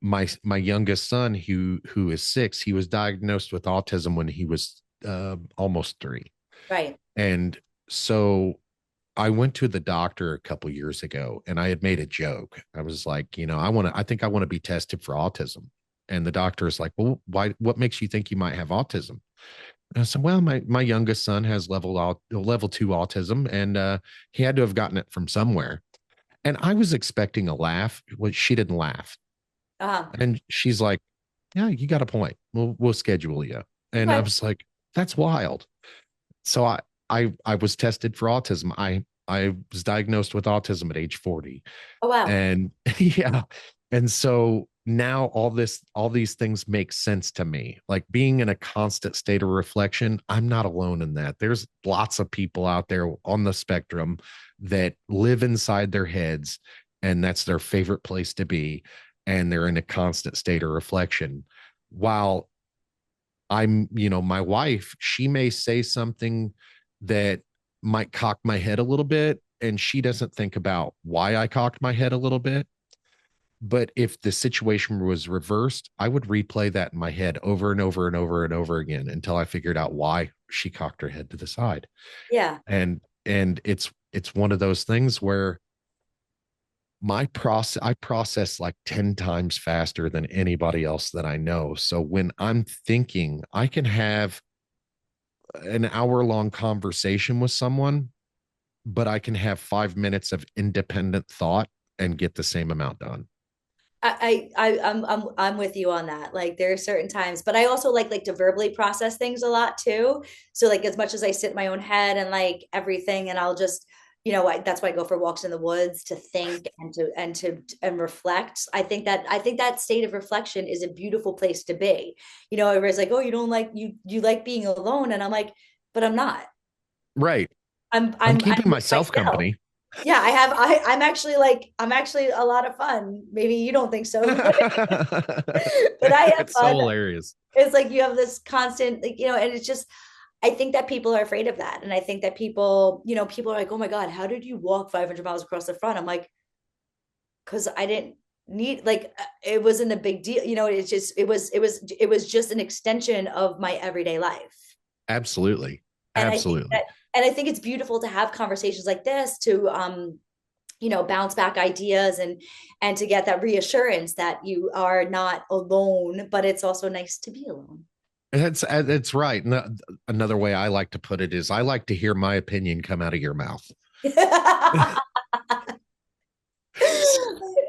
Speaker 1: my youngest son, who is 6, he was diagnosed with autism when he was almost 3.
Speaker 2: Right.
Speaker 1: And so I went to the doctor a couple years ago, and I had made a joke. I was like, I think I want to be tested for autism. And the doctor is like, well, why? What makes you think you might have autism? And I said, well, my youngest son has level 2 autism, and he had to have gotten it from somewhere. And I was expecting a laugh. Well, she didn't laugh.
Speaker 2: Uh-huh.
Speaker 1: And she's like, yeah, you got a point. We'll schedule you. And I
Speaker 2: Okay.
Speaker 1: was like, that's wild. So I was tested for autism. I was diagnosed with autism at age 40.
Speaker 2: Oh, wow.
Speaker 1: And yeah. And so now all these things make sense to me. Like being in a constant state of reflection, I'm not alone in that. There's lots of people out there on the spectrum that live inside their heads, and that's their favorite place to be. And they're in a constant state of reflection. While my wife, she may say something that might cock my head a little bit, and she doesn't think about why I cocked my head a little bit. But if the situation was reversed, I would replay that in my head over and over and over and over again until I figured out why she cocked her head to the side.
Speaker 2: Yeah.
Speaker 1: And it's one of those things where I process like 10 times faster than anybody else that I know. So when I'm thinking, I can have an hour-long conversation with someone, but I can have 5 minutes of independent thought and get the same amount done.
Speaker 2: I'm with you on that. Like there are certain times, but I also like to verbally process things a lot too. So like as much as I sit in my own head and like everything, and I'll just, that's why I go for walks in the woods to think and reflect. I think that state of reflection is a beautiful place to be. Everybody's like, oh, you don't like you like being alone, and I'm like, but I'm not.
Speaker 1: Right. I'm
Speaker 2: I'm
Speaker 1: keeping
Speaker 2: with
Speaker 1: myself
Speaker 2: myself.
Speaker 1: company.
Speaker 2: Yeah, I'm actually a lot of fun. Maybe you don't think so, but I have
Speaker 1: It's so
Speaker 2: fun.
Speaker 1: hilarious.
Speaker 2: It's like you have this constant, and it's just, I think that people are afraid of that. And I think that people are like, oh my God, how did you walk 500 miles across the front? I'm like, because I didn't need, like, it wasn't a big deal. It's just, it was just an extension of my everyday life.
Speaker 1: Absolutely.
Speaker 2: And I think
Speaker 1: Absolutely.
Speaker 2: that, and I think it's beautiful to have conversations like this to, bounce back ideas and to get that reassurance that you are not alone, but it's also nice to be alone.
Speaker 1: That's right. Another way I like to put it is I like to hear my opinion come out of your mouth.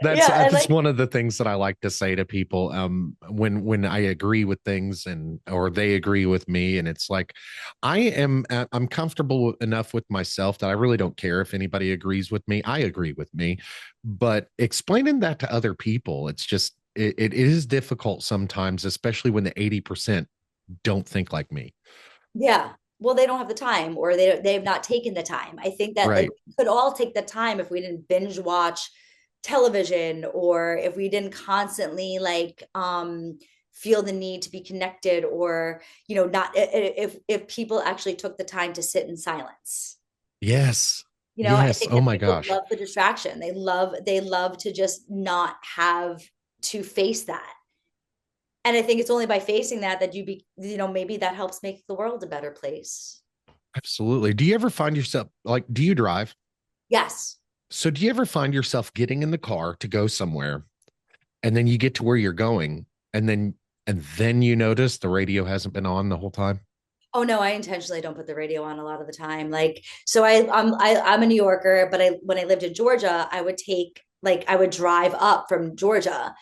Speaker 1: That's
Speaker 2: Yeah, I
Speaker 1: that's
Speaker 2: like.
Speaker 1: one of the things that I like to say to people when I agree with things and or they agree with me, and it's like I'm comfortable enough with myself that I really don't care if anybody agrees with me. I agree with me, but explaining that to other people, it's just it is difficult sometimes, especially when the 80% don't think like me.
Speaker 2: Yeah. Well, they don't have the time, or they've not taken the time. I think that like
Speaker 1: Right.
Speaker 2: we could all take the time if we didn't binge watch television, or if we didn't constantly like feel the need to be connected, or not, if people actually took the time to sit in silence.
Speaker 1: Yes.
Speaker 2: I
Speaker 1: Yes.
Speaker 2: think
Speaker 1: Oh
Speaker 2: that
Speaker 1: my
Speaker 2: people
Speaker 1: gosh.
Speaker 2: love the distraction. They love to just not have to face that. And I think it's only by facing that maybe that helps make the world a better place.
Speaker 1: Absolutely. Do you ever find yourself like, do you drive?
Speaker 2: Yes.
Speaker 1: So do you ever find yourself getting in the car to go somewhere and then you get to where you're going and then And then you notice the radio hasn't been on the whole time.
Speaker 2: Oh no, I intentionally don't put the radio on a lot of the time. Like, so I'm a New Yorker, but I when I lived in Georgia, I would drive up from Georgia,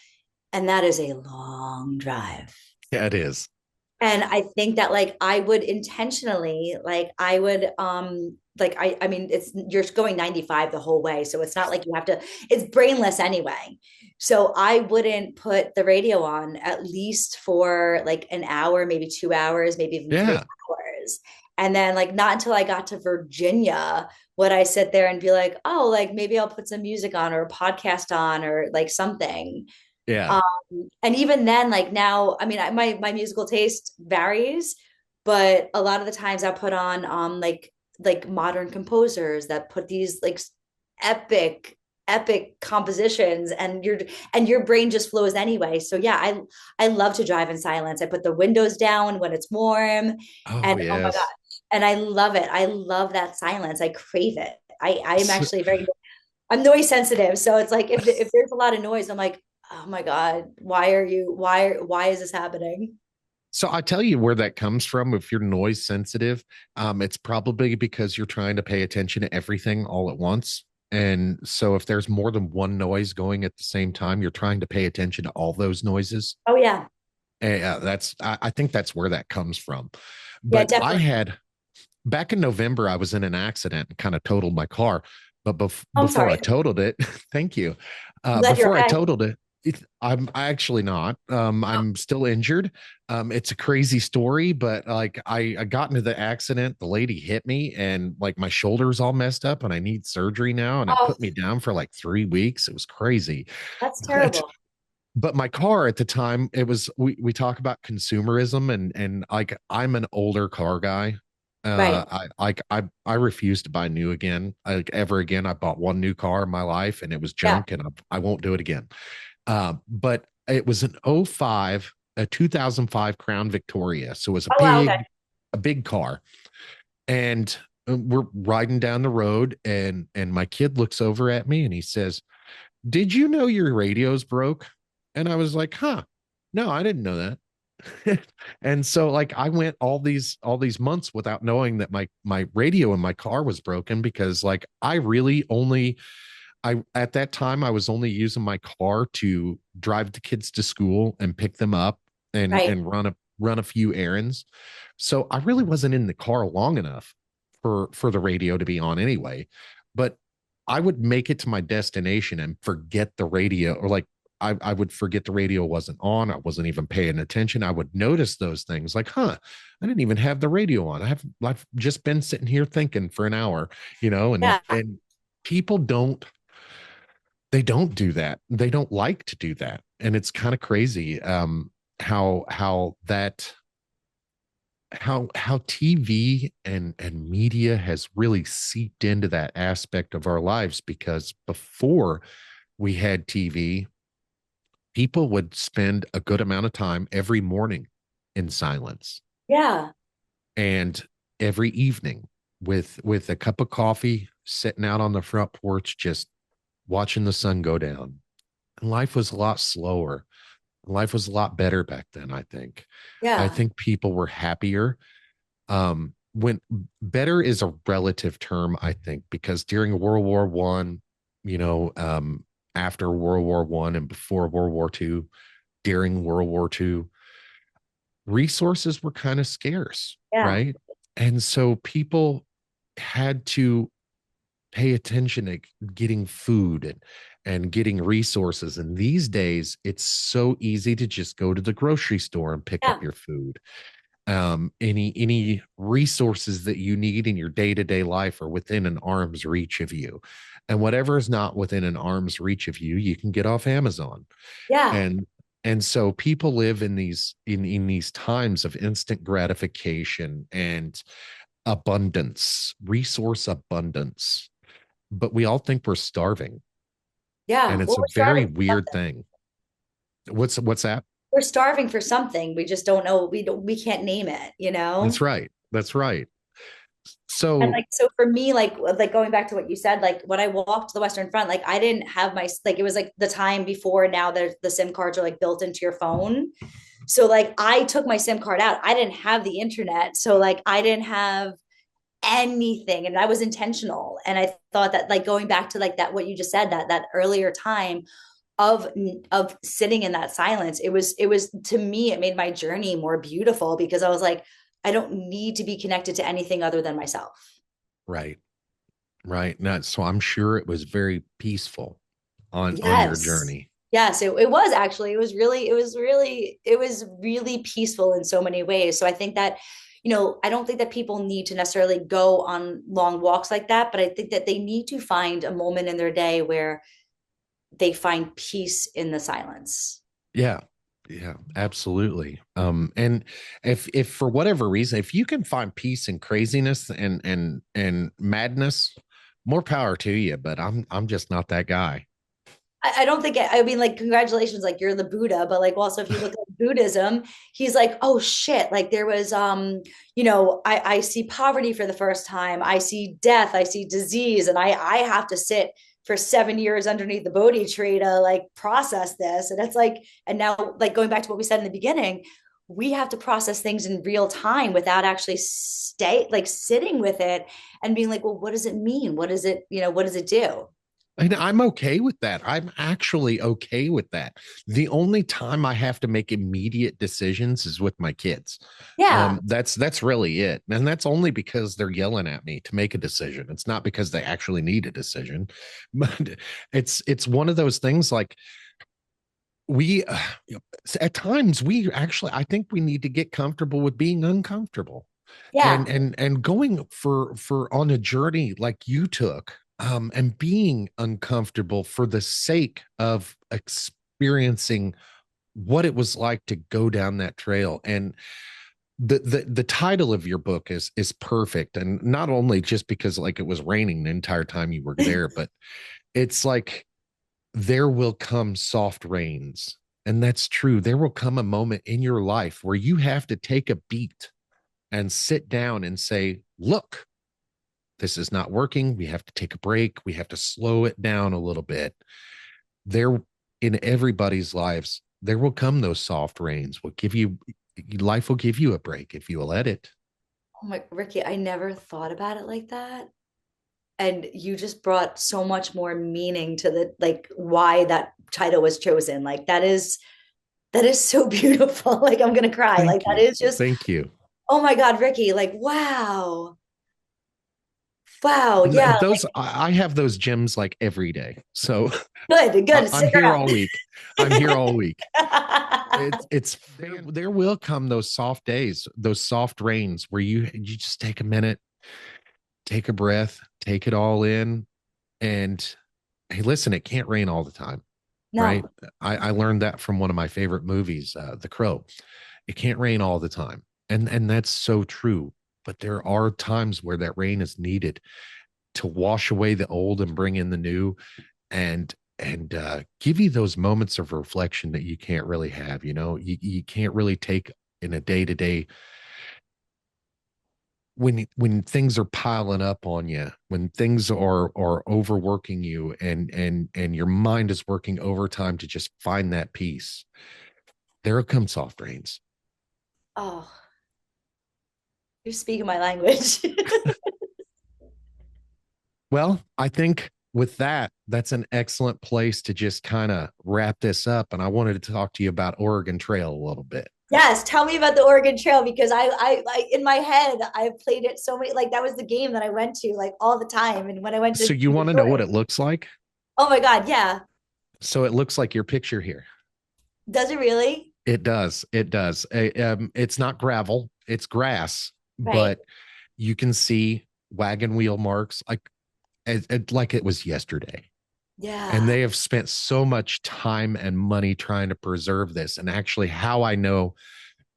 Speaker 2: and that is a long drive.
Speaker 1: Yeah, it is.
Speaker 2: And I think that like I would intentionally like I would like I mean it's you're going 95 the whole way, so it's not like you have to, it's brainless anyway. So I wouldn't put the radio on at least for like an hour, maybe 2 hours, maybe even three
Speaker 1: Yeah.
Speaker 2: hours. And then like not until I got to Virginia would I sit there and be like, oh, like maybe I'll put some music on or a podcast on or like something.
Speaker 1: Yeah.
Speaker 2: Um, and even then, like now, I mean, my musical taste varies, but a lot of the times I put on like modern composers that put these like epic compositions, and your brain just flows anyway. So yeah, I love to drive in silence. I put the windows down when it's warm,
Speaker 1: Oh,
Speaker 2: and oh my
Speaker 1: yes.
Speaker 2: god, and I love it. I love that silence. I crave it. I'm
Speaker 1: So,
Speaker 2: actually very, I'm noise sensitive. So it's like if there's a lot of noise, I'm like, oh my God, why is this happening?
Speaker 1: so I tell you where that comes from. If you're noise sensitive, it's probably because you're trying to pay attention to everything all at once. And so if there's more than one noise going at the same time, you're trying to pay attention to all those noises.
Speaker 2: Oh yeah.
Speaker 1: I think that's where that comes from.
Speaker 2: Yeah,
Speaker 1: But I
Speaker 2: definitely.
Speaker 1: had back in November, I was in an accident and kind of totaled my car. But
Speaker 2: Oh, I'm
Speaker 1: before I
Speaker 2: sorry.
Speaker 1: totaled it, thank you.
Speaker 2: I'm glad you're
Speaker 1: Before I
Speaker 2: okay.
Speaker 1: totaled it, I'm actually not.
Speaker 2: Oh,
Speaker 1: I'm still injured. It's a crazy story, but like I got into the accident. The lady hit me, and like my shoulder's all messed up, and I need surgery now. And it
Speaker 2: oh,
Speaker 1: put me down for like 3 weeks. It was crazy.
Speaker 2: that's
Speaker 1: But
Speaker 2: terrible.
Speaker 1: but my car at the time, it was we talk about consumerism, and like I'm an older car guy.
Speaker 2: Right.
Speaker 1: I refuse to buy new again, like ever again. I bought one new car in my life and it was
Speaker 2: Yeah.
Speaker 1: junk, and I won't do it again. But it was an '05, a 2005 Crown Victoria, so it was
Speaker 2: Oh wow, okay.
Speaker 1: a big car. And we're riding down the road, and my kid looks over at me and he says, did you know your radio's broke? And I was like, huh, no, I didn't know that. And so like I went all these months without knowing that my radio in my car was broken, because like I really only I at that time I was only using my car to drive the kids to school and pick them up
Speaker 2: Right.
Speaker 1: and run a few errands. So I really wasn't in the car long enough for the radio to be on anyway. But I would make it to my destination and forget the radio, or like I would forget the radio wasn't on. I wasn't even paying attention. I would notice those things like, huh, I didn't even have the radio on. I've just been sitting here thinking for an hour,
Speaker 2: Yeah.
Speaker 1: and people don't do that. They don't like to do that. And it's kind of crazy how TV and media has really seeped into that aspect of our lives, because before we had TV, people would spend a good amount of time every morning in silence,
Speaker 2: Yeah.
Speaker 1: and every evening with a cup of coffee, sitting out on the front porch just watching the sun go down. And life was a lot slower. Life was a lot better back then, I think. I
Speaker 2: Yeah.
Speaker 1: think people were happier. When better is a relative term, I think, because during World War I, you know, after World War I and before World War II, during World War II, resources were kind of scarce,
Speaker 2: Yeah.
Speaker 1: right? And so people had to pay attention to getting food and getting resources. And these days, it's so easy to just go to the grocery store and pick up
Speaker 2: Yeah.
Speaker 1: your food. Any resources that you need in your day-to-day life are within an arm's reach of you. And whatever is not within an arm's reach of you, you can get off Amazon.
Speaker 2: Yeah.
Speaker 1: And so people live in these times of instant gratification and abundance, resource abundance. But we all think we're starving. And
Speaker 2: Yeah.
Speaker 1: it's
Speaker 2: Well,
Speaker 1: a
Speaker 2: we're
Speaker 1: very
Speaker 2: starving for
Speaker 1: weird
Speaker 2: something.
Speaker 1: thing. What's that?
Speaker 2: We're starving for something. We just don't know. We can't name it, you
Speaker 1: That's
Speaker 2: know?
Speaker 1: right. That's right.
Speaker 2: And
Speaker 1: So
Speaker 2: like so for me, like going back to what you said, like when I walked the Western Front, like I didn't have my like it was like the time before now that the SIM cards are like built into your phone. So like I took my SIM card out. I didn't have the internet. So like I didn't have anything, and I was intentional. And I thought that like going back to like that what you just said, that earlier time of sitting in that silence, it was to me, it made my journey more beautiful because I was like, I don't need to be connected to anything other than myself.
Speaker 1: Right. Right. No, so I'm sure it was very peaceful on your
Speaker 2: Yes.
Speaker 1: journey.
Speaker 2: Yes, it was actually. It was really peaceful in so many ways. So I think that, I don't think that people need to necessarily go on long walks like that, but I think that they need to find a moment in their day where they find peace in the silence.
Speaker 1: Yeah. Yeah, absolutely. And if for whatever reason, if you can find peace in craziness and madness, more power to you. But I'm just not that guy.
Speaker 2: I don't think I mean, like, congratulations, like you're the Buddha, but like also if you look at Buddhism, he's like, oh shit, like there was I see poverty for the first time, I see death, I see disease, and I have to sit for 7 years underneath the Bodhi tree to like process this. And it's like, and now like going back to what we said in the beginning, we have to process things in real time without actually stay like sitting with it and being like, well, what does it mean? What does it, what does it do?
Speaker 1: And I'm okay with that. I'm actually okay with that. The only time I have to make immediate decisions is with my kids.
Speaker 2: Yeah.
Speaker 1: That's really it. And that's only because they're yelling at me to make a decision. It's not because they actually need a decision. But it's one of those things like we at times we actually I think we need to get comfortable with being uncomfortable
Speaker 2: Yeah.
Speaker 1: and going for on a journey like you took, and being uncomfortable for the sake of experiencing what it was like to go down that trail. And the title of your book is perfect, and not only just because like it was raining the entire time you were there, but it's like there will come soft rains. And that's true. There will come a moment in your life where you have to take a beat and sit down and say, look, this is not working. We have to take a break. We have to slow it down a little bit. There, in everybody's lives, there will come those soft rains. Will give you life will give you a break if you let it.
Speaker 2: Oh my, Ricky, I never thought about it like that. And you just brought so much more meaning to the like why that title was chosen. Like that is so beautiful. Like I'm gonna cry. Like
Speaker 1: Thank
Speaker 2: that
Speaker 1: you.
Speaker 2: is just,
Speaker 1: Thank you.
Speaker 2: oh my God, Ricky, like wow. Wow. Yeah.
Speaker 1: Those I have those gems like every day. So
Speaker 2: Good, good.
Speaker 1: I'm
Speaker 2: Stick
Speaker 1: here
Speaker 2: around.
Speaker 1: all week. I'm here all week. It's there will come those soft days, those soft rains where you just take a minute, take a breath, take it all in, and hey, listen, it can't rain all the time, right?
Speaker 2: No.
Speaker 1: I learned that from one of my favorite movies, The Crow. It can't rain all the time, and that's so true. But there are times where that rain is needed to wash away the old and bring in the new, and give you those moments of reflection that you can't really have. You can't really take in a day to day when things are piling up on you, when things are overworking you, and your mind is working overtime to just find that peace. There come soft rains.
Speaker 2: Oh, you're speaking my language.
Speaker 1: Well, I think with that, that's an excellent place to just kind of wrap this up. And I wanted to talk to you about Oregon Trail a little bit.
Speaker 2: Yes, tell me about the Oregon Trail because I in my head I've played it so many, like that was the game that I went to like all the time, and when I went to
Speaker 1: So you want to know what it looks like?
Speaker 2: oh my God, yeah.
Speaker 1: So it looks like your picture here.
Speaker 2: Does it really?
Speaker 1: It does. It does. It's not gravel, it's grass,
Speaker 2: Right.
Speaker 1: but you can see wagon wheel marks like it was yesterday. And
Speaker 2: Yeah.
Speaker 1: they have spent so much time and money trying to preserve this. And actually, how I know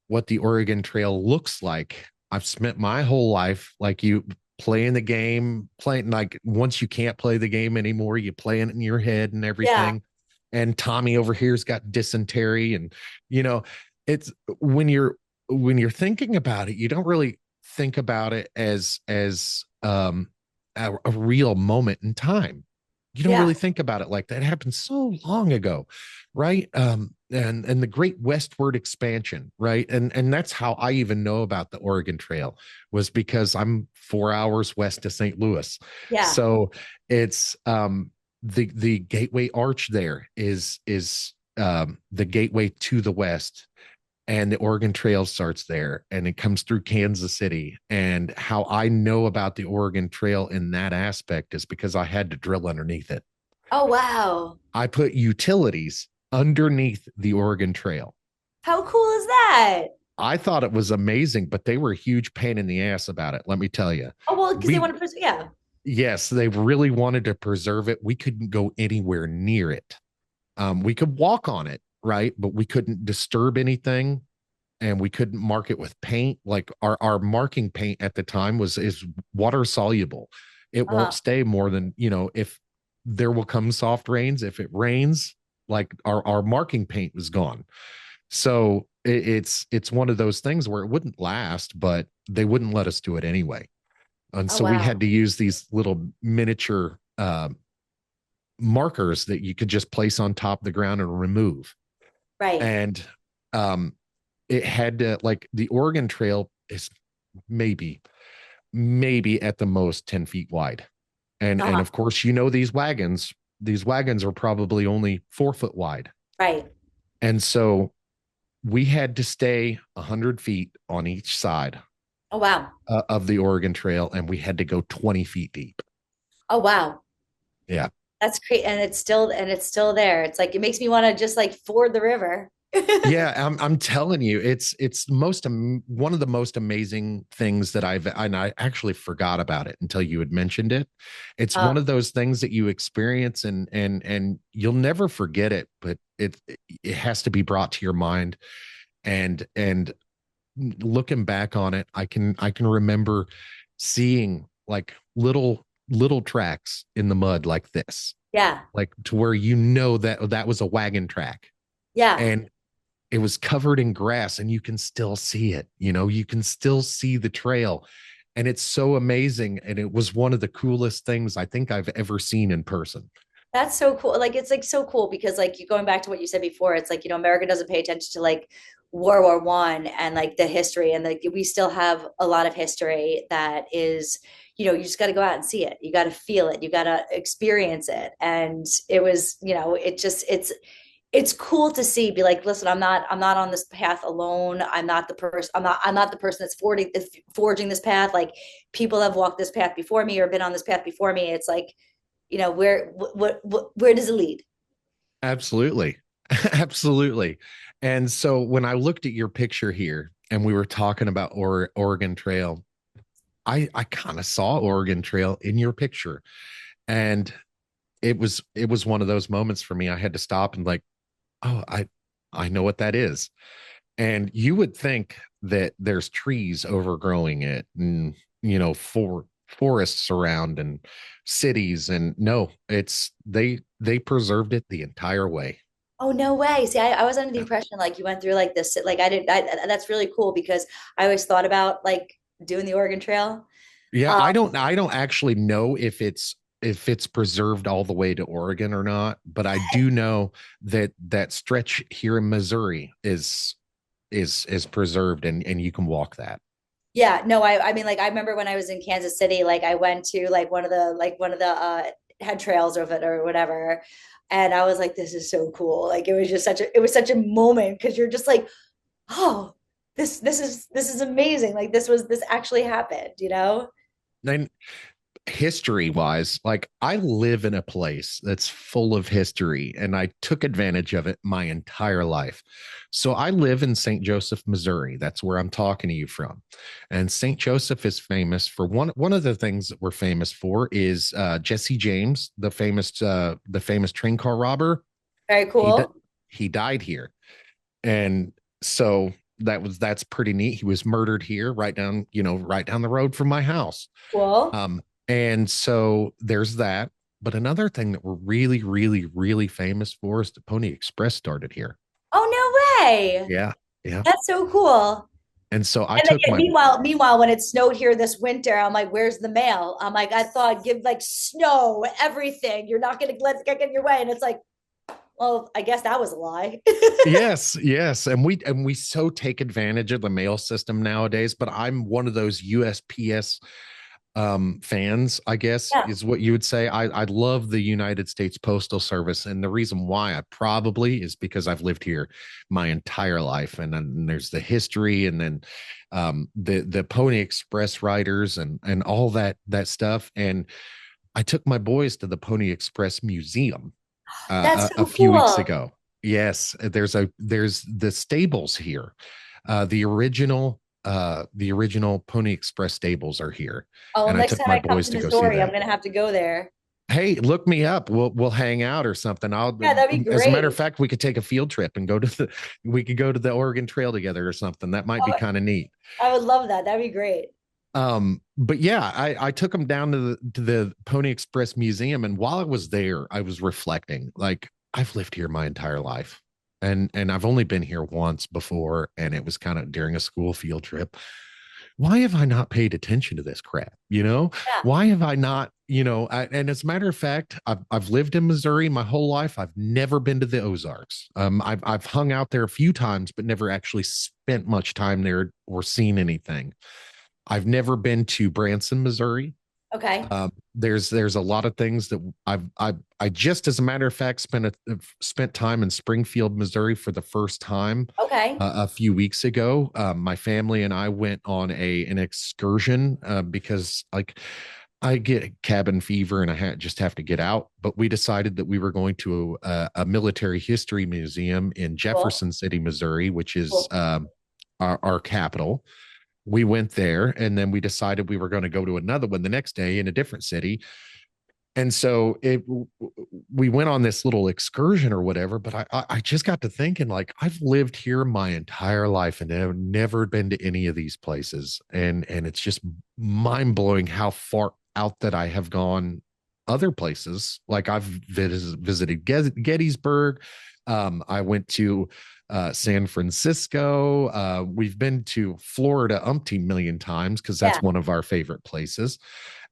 Speaker 1: what the Oregon Trail looks like, I've spent my whole life like you playing the game, playing like once you can't play the game anymore, you play it in your head and
Speaker 2: Yeah.
Speaker 1: everything. And Tommy over here's got dysentery. And you know, it's when you're thinking about it, you don't really think about it as a real moment in time. You don't
Speaker 2: Yeah.
Speaker 1: really think about it like that. It happened so long ago, right? And the great westward expansion, right? And that's how I even know about the Oregon Trail, was because I'm 4 hours west of St. Louis.
Speaker 2: Yeah.
Speaker 1: So it's the gateway arch there is the gateway to the west, and the Oregon Trail starts there and it comes through Kansas City. And how I know about the Oregon Trail in that aspect is because I had to drill underneath it.
Speaker 2: Oh, wow.
Speaker 1: I put utilities underneath the Oregon Trail.
Speaker 2: How cool is that?
Speaker 1: I thought it was amazing, but they were a huge pain in the ass about it. Let me tell you.
Speaker 2: Oh, well, because they
Speaker 1: We,
Speaker 2: want to, yeah.
Speaker 1: yes, they really wanted to preserve it. We couldn't go anywhere near it. We could walk on it, right? But we couldn't disturb anything, and we couldn't mark it with paint. Like our marking paint at the time is water soluble. It won't
Speaker 2: Uh-huh.
Speaker 1: stay more than, if there will come soft rains. If it rains, like our marking paint was gone. So it's one of those things where it wouldn't last, but they wouldn't let us do it anyway. And
Speaker 2: Oh,
Speaker 1: so we
Speaker 2: wow.
Speaker 1: had to use these little miniature markers that you could just place on top of the ground and remove.
Speaker 2: Right.
Speaker 1: And um, it had to, like, the Oregon Trail is maybe maybe at the most 10 feet wide. And
Speaker 2: Uh-huh.
Speaker 1: of course, these wagons are probably only 4 foot wide.
Speaker 2: Right.
Speaker 1: And so we had to stay 100 feet on each side
Speaker 2: Oh, wow.
Speaker 1: of the Oregon Trail, and we had to go 20 feet deep.
Speaker 2: Oh, wow.
Speaker 1: Yeah.
Speaker 2: That's great. And it's still there. It's like, it makes me want to just like ford the river.
Speaker 1: Yeah, I'm telling you, it's most one of the most amazing things that and I actually forgot about it until you had mentioned it. It's one
Speaker 2: Um,
Speaker 1: of those things that you experience, and you'll never forget it, but it has to be brought to your mind. And looking back on it, I can remember seeing like little tracks in the mud like this,
Speaker 2: yeah.
Speaker 1: like to where that was a wagon track.
Speaker 2: Yeah.
Speaker 1: And it was covered in grass, and you can still see it. You can still see the trail, and it's so amazing. And it was one of the coolest things I think I've ever seen in person.
Speaker 2: That's so cool. Like it's like so cool because like you going back to what you said before, it's like, America doesn't pay attention to like World War I and like the history, and like we still have a lot of history that is, you just got to go out and see it. You got to feel it. You got to experience it. And it was, it's cool to see, be like, listen, I'm not on this path alone. I'm not the person that's forging this path. Like people have walked this path before me or been on this path before me. It's like, where does it lead?
Speaker 1: Absolutely. Absolutely. And so when I looked at your picture here and we were talking about Oregon Trail, I kind of saw Oregon Trail in your picture. And it was one of those moments for me. I had to stop and like, oh, I know what that is. And you would think that there's trees overgrowing it, and forests around, and cities. And no, they preserved it the entire way.
Speaker 2: Oh, no way. See, I was under the impression like you went through like this, like I didn't, that's really cool because I always thought about like doing the Oregon Trail.
Speaker 1: Yeah,
Speaker 2: Um,
Speaker 1: I don't actually know if it's preserved all the way to Oregon or not, but I do know that that stretch here in Missouri is preserved, and you can walk that.
Speaker 2: yeah, no, I mean, like I remember when I was in Kansas City, like I went to like one of the head trails of it or whatever. And I was like, this is so cool. Like it was such a moment because you're just like, oh, this is amazing. Like this actually happened.
Speaker 1: And history wise, like I live in a place that's full of history, and I took advantage of it my entire life. So I live in St. Joseph, Missouri. That's where I'm talking to you from. And St. Joseph is famous for one of the things that we're famous for is Jesse James, the famous train car robber.
Speaker 2: Very
Speaker 1: He
Speaker 2: cool.
Speaker 1: he died here. And so that's pretty neat. He was murdered here, right down the road from my house.
Speaker 2: Cool.
Speaker 1: And so there's that. But another thing that we're really, really, really famous for is the Pony Express started here.
Speaker 2: Oh, no way.
Speaker 1: Yeah. Yeah.
Speaker 2: That's so cool.
Speaker 1: And so I
Speaker 2: And then,
Speaker 1: took
Speaker 2: yeah,
Speaker 1: my
Speaker 2: meanwhile, when it snowed here this winter, I'm like, "Where's the mail?" I'm like, "I thought I'd give like snow, everything. You're not going to let it get in your way." And it's like, well, I guess that was a lie.
Speaker 1: Yes, yes. And we so take advantage of the mail system nowadays, but I'm one of those USPS fans, I guess
Speaker 2: Yeah.
Speaker 1: is what you would say. I love the United States Postal Service, and the reason why I probably is because I've lived here my entire life, and then there's the history, and then the Pony Express riders and all that stuff. And I took my boys to the Pony Express Museum
Speaker 2: That's
Speaker 1: a
Speaker 2: so
Speaker 1: few weeks
Speaker 2: cool.
Speaker 1: ago. Yes, there's the stables here. The original Pony Express stables are here,
Speaker 2: Oh, well,
Speaker 1: and I
Speaker 2: next
Speaker 1: took
Speaker 2: time
Speaker 1: my
Speaker 2: I come
Speaker 1: boys
Speaker 2: to
Speaker 1: to go see
Speaker 2: Missouri, I'm
Speaker 1: that.
Speaker 2: going to have to go there.
Speaker 1: Hey, look me up. We'll hang out or something.
Speaker 2: Yeah, that'd be
Speaker 1: As a matter of
Speaker 2: great.
Speaker 1: fact, we could take a field trip and we could go to the Oregon Trail together or something. That might be
Speaker 2: Oh,
Speaker 1: kind of neat.
Speaker 2: I would love that. That'd be great.
Speaker 1: But yeah, I took them down to the Pony Express Museum, and while I was there, I was reflecting. Like, I've lived here my entire life, and I've only been here once before, and it was kind of during a school field trip. Why have I not paid attention to this crap?
Speaker 2: Yeah.
Speaker 1: Why have I not? And as a matter of fact, I've lived in Missouri my whole life. I've never been to the Ozarks. I've hung out there a few times, but never actually spent much time there or seen anything. I've never been to Branson, Missouri.
Speaker 2: Okay.
Speaker 1: There's a lot of things that I just, as a matter of fact, spent time in Springfield, Missouri for the first time
Speaker 2: Okay.
Speaker 1: a few weeks ago. My family and I went on an excursion because like I get cabin fever and just have to get out. But we decided that we were going to a military history museum in
Speaker 2: Cool.
Speaker 1: Jefferson City, Missouri, which is
Speaker 2: Cool.
Speaker 1: our capital. We went there, and then we decided we were going to go to another one the next day in a different city. And so we went on this little excursion or whatever. But I just got to thinking, like, I've lived here my entire life and I've never been to any of these places, and it's just mind blowing how far out that I have gone other places. Like, I've visited Gettysburg. I went to San Francisco. We've been to Florida umpteen million times because
Speaker 2: Yeah.
Speaker 1: that's one of our favorite places.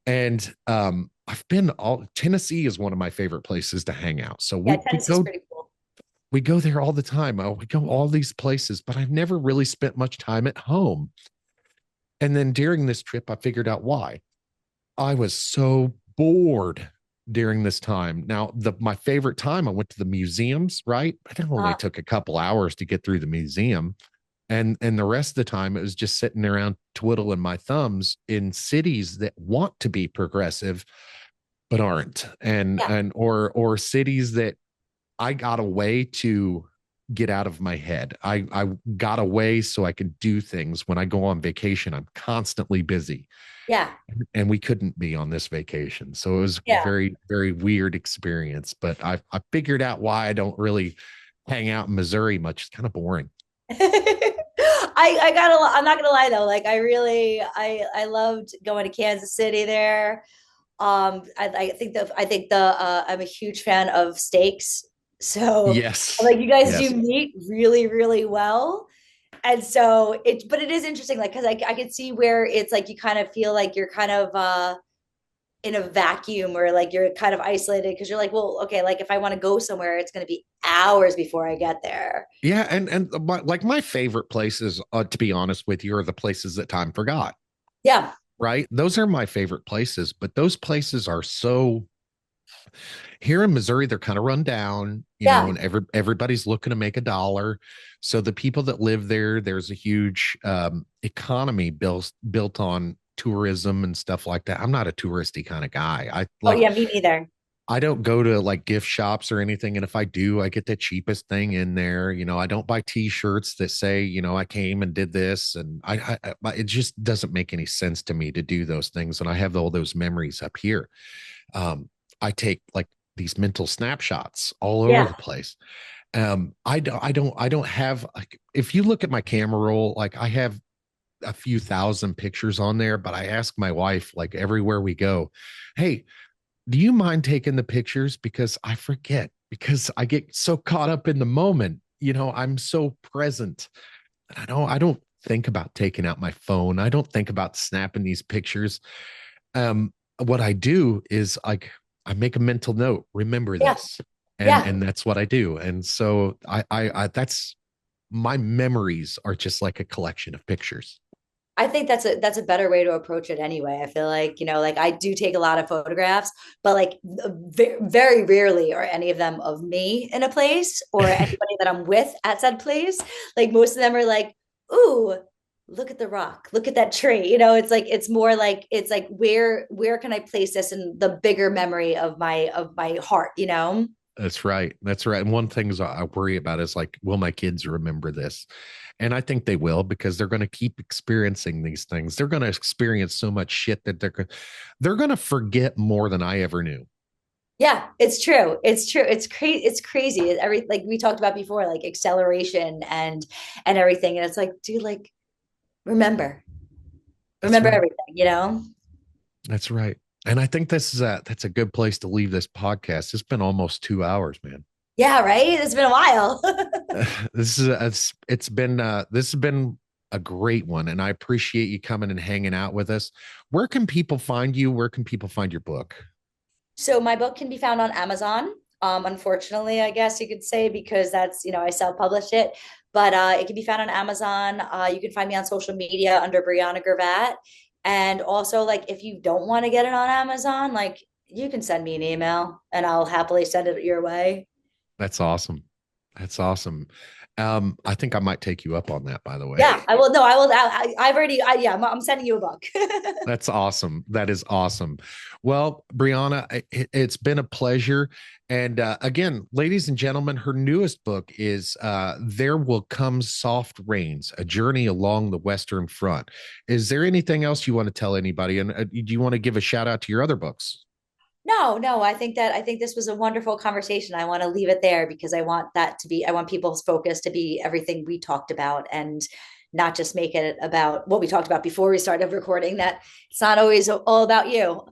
Speaker 1: And I've been all Tennessee is one of my favorite places to hang out. So
Speaker 2: Yeah.
Speaker 1: we
Speaker 2: Tennessee's
Speaker 1: go
Speaker 2: pretty cool.
Speaker 1: we go there all the time. We go all these places, but I've never really spent much time at home. And then during this trip, I figured out why. I was so bored during this time. Now, my favorite time, I went to the museums, right? But it only
Speaker 2: Uh,
Speaker 1: took a couple hours to get through the museum. And the rest of the time it was just sitting around twiddling my thumbs in cities that want to be progressive but aren't,
Speaker 2: yeah.
Speaker 1: or cities that I got a way to get out of my head. I got a way so I could do things. When I go on vacation, I'm constantly busy,
Speaker 2: Yeah.
Speaker 1: and we couldn't be on this vacation. So it was a
Speaker 2: Yeah.
Speaker 1: very, very weird experience. But I figured out why I don't really hang out in Missouri much. It's kind of boring.
Speaker 2: I gotta, I'm not gonna lie though, like I really I loved going to Kansas City there. I think the I'm a huge fan of steaks. So
Speaker 1: Yes.
Speaker 2: like you guys do
Speaker 1: Yes.
Speaker 2: meat really, really well. And so but it is interesting, like, because I could see where it's like you kind of feel like you're kind of in a vacuum, or like you're kind of isolated because you're like, well, okay, like if I want to go somewhere, it's going to be hours before I get there.
Speaker 1: Yeah, like my favorite places, to be honest with you, are the places that time forgot.
Speaker 2: Yeah.
Speaker 1: Right, those are my favorite places. But those places are so here in Missouri, they're kind of run down,
Speaker 2: Yeah.
Speaker 1: and everybody's looking to make a dollar. So the people that live there, there's a huge economy built on tourism and stuff like that. I'm not a touristy kind of guy.
Speaker 2: Oh yeah, me neither.
Speaker 1: I don't go to like gift shops or anything. And if I do, I get the cheapest thing in there. I don't buy t-shirts that say, I came and did this. And it just doesn't make any sense to me to do those things. And I have all those memories up here. I take like these mental snapshots all over
Speaker 2: Yeah.
Speaker 1: the place. I don't have, like, if you look at my camera roll, like, I have a few thousand pictures on there, but I ask my wife, like, everywhere we go, hey, do you mind taking the pictures? Because I forget, because I get so caught up in the moment. I'm so present. I don't think about taking out my phone. I don't think about snapping these pictures. What I do is like I make a mental note, remember
Speaker 2: Yeah.
Speaker 1: this. And
Speaker 2: Yeah.
Speaker 1: and that's what I do. And so I that's my memories are just like a collection of pictures.
Speaker 2: I think that's a better way to approach it anyway. I feel like, like I do take a lot of photographs, but like very rarely are any of them of me in a place or anybody that I'm with at said place. Like most of them are like, ooh, look at the rock, look at that tree. It's like it's like where can I place this in the bigger memory of my heart?
Speaker 1: That's right. That's right. And one thing I worry about is like, will my kids remember this? And I think they will because they're going to keep experiencing these things. They're going to experience so much shit that they're going to forget more than I ever knew.
Speaker 2: Yeah, it's true. It's true. It's crazy. It's crazy. Every like we talked about before, like acceleration and everything. And it's like, dude, like remember,
Speaker 1: That's
Speaker 2: remember
Speaker 1: right.
Speaker 2: everything.
Speaker 1: That's right. And I think that's a good place to leave this podcast. It's been almost 2 hours, man.
Speaker 2: Yeah, right. It's been a while.
Speaker 1: This has been a great one, and I appreciate you coming and hanging out with us. Where can people find you? Where can people find your book?
Speaker 2: So my book can be found on Amazon. Unfortunately, I guess you could say because that's, I self-published it, but it can be found on Amazon. You can find me on social media under Briana Gravat. And also, like, if you don't want to get it on Amazon, like, you can send me an email and I'll happily send it your way.
Speaker 1: That's awesome. That's awesome. I think I might take you up on that, by the way.
Speaker 2: Yeah, I will. No, I will. I've already. Yeah, I'm sending you a book.
Speaker 1: That's awesome. That is awesome. Well, Briana, it's been a pleasure. And again, ladies and gentlemen, her newest book is There Will Come Soft Rains, A Journey Along the Western Front. Is there anything else you want to tell anybody? And do you want to give a shout out to your other books?
Speaker 2: No, no, I think this was a wonderful conversation. I want to leave it there because I want people's focus to be everything we talked about and not just make it about what we talked about before we started recording, that it's not always all about you.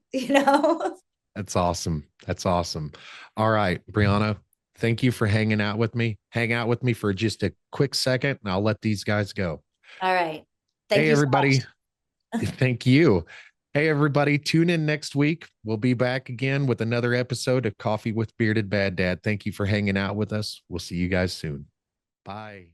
Speaker 1: That's awesome. That's awesome. All right, Briana, thank you for hanging out with me. Hang out with me for just a quick second, and I'll let these guys go.
Speaker 2: All right. Thank
Speaker 1: Hey,
Speaker 2: you so
Speaker 1: everybody.
Speaker 2: much.
Speaker 1: Thank you. Hey, everybody. Tune in next week. We'll be back again with another episode of Coffee with Bearded Baghdad. Thank you for hanging out with us. We'll see you guys soon. Bye.